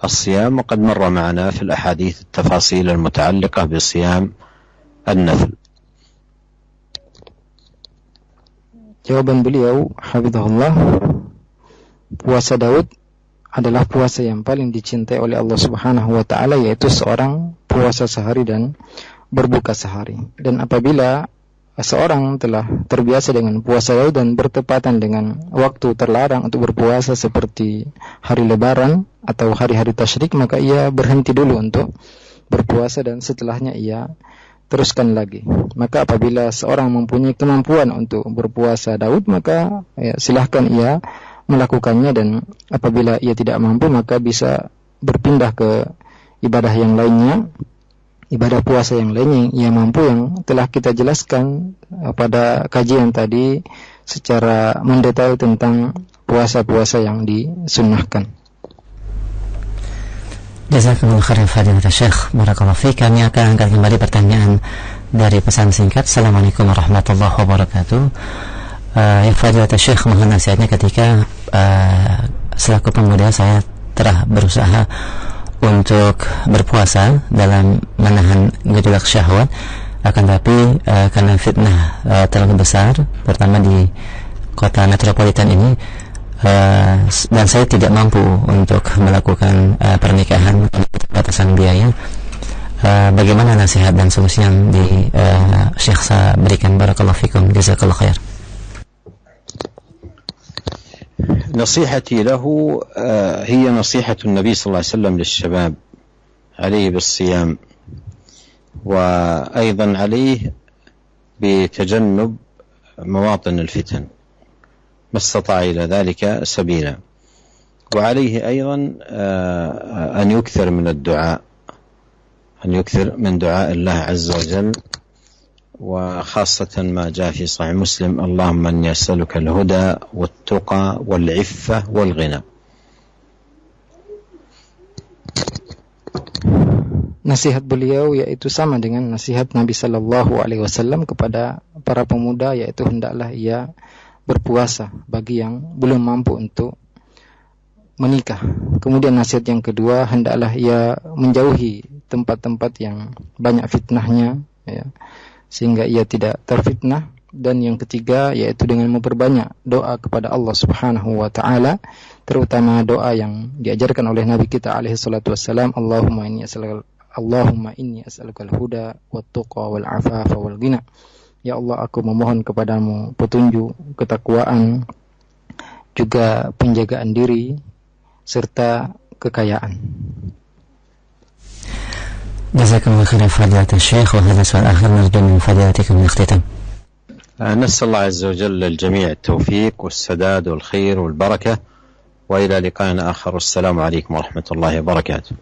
الصيام. وقد مر معنا في الأحاديث التفاصيل المتعلقة بصيام النفل. Jawaban beliau, hafizahullah, puasa Daud adalah puasa yang paling dicintai oleh Allah Subhanahu wa taala, yaitu seorang puasa sehari dan berbuka sehari. Dan apabila seorang telah terbiasa dengan puasa Daud dan bertepatan dengan waktu terlarang untuk berpuasa seperti hari Lebaran atau hari-hari tasyrik, maka ia berhenti dulu untuk berpuasa dan setelahnya ia teruskan lagi. Maka apabila seorang mempunyai kemampuan untuk berpuasa Daud, maka silahkan ia melakukannya, dan apabila ia tidak mampu maka bisa berpindah ke ibadah yang lainnya, ibadah puasa yang lainnya yang ia mampu, yang telah kita jelaskan pada kajian tadi secara mendetail tentang puasa-puasa yang disunnahkan. Jazakumullah khairan fadilat Syekh. Barakallahu fiik. Kami akan angkat kembali pertanyaan dari pesan singkat. Assalamualaikum warahmatullahi wabarakatuh. Ya fadilat Syekh, mohon nasihatnya ketika selaku pemuda saya telah berusaha untuk berpuasa dalam menahan gejolak syahwat, akan tapi karena fitnah terlalu besar terutama di kota metropolitan ini, dan saya tidak mampu untuk melakukan pernikahan untuk batasan biaya. Bagaimana nasihat dan solusi yang di Syekh saya berikan? Barakallahu fikum, jazakallahu khair. نصيحتي له هي نصيحة النبي صلى الله عليه وسلم للشباب، عليه بالصيام، وأيضا عليه بتجنب مواطن الفتن ما استطاع إلى ذلك سبيلا، وعليه أيضا أن يكثر من الدعاء، أن يكثر من دعاء الله عز وجل، وخاصة ما جاء في صحيح مسلم: اللهم إني أسألك الهدى والتقى والعفة والغنى. Nasihat beliau yaitu sama dengan nasihat Nabi Sallallahu Alaihi Wasallam kepada para pemuda, yaitu hendaklah ia berpuasa bagi yang belum mampu untuk menikah. Kemudian nasihat yang kedua, hendaklah ia menjauhi tempat-tempat yang banyak fitnahnya, ya, sehingga ia tidak terfitnah. Dan yang ketiga yaitu dengan memperbanyak doa kepada Allah Subhanahu wa taala, terutama doa yang diajarkan oleh Nabi kita alaihi salatu wassalam, Allahumma inni as'aluka al-huda wat-tuqa wal-'afafa wal-ghina. Ya Allah, aku memohon kepadamu petunjuk, ketakwaan, juga penjagaan diri serta kekayaan. Jazakallahu khairan fadilat Syekh, wa hadha su'al akhir narju min fadilatikum al-ikhtitam. نسأل الله عز وجل للجميع التوفيق والسداد والخير والبركة، وإلى لقاء آخر. السلام عليكم ورحمة الله وبركاته.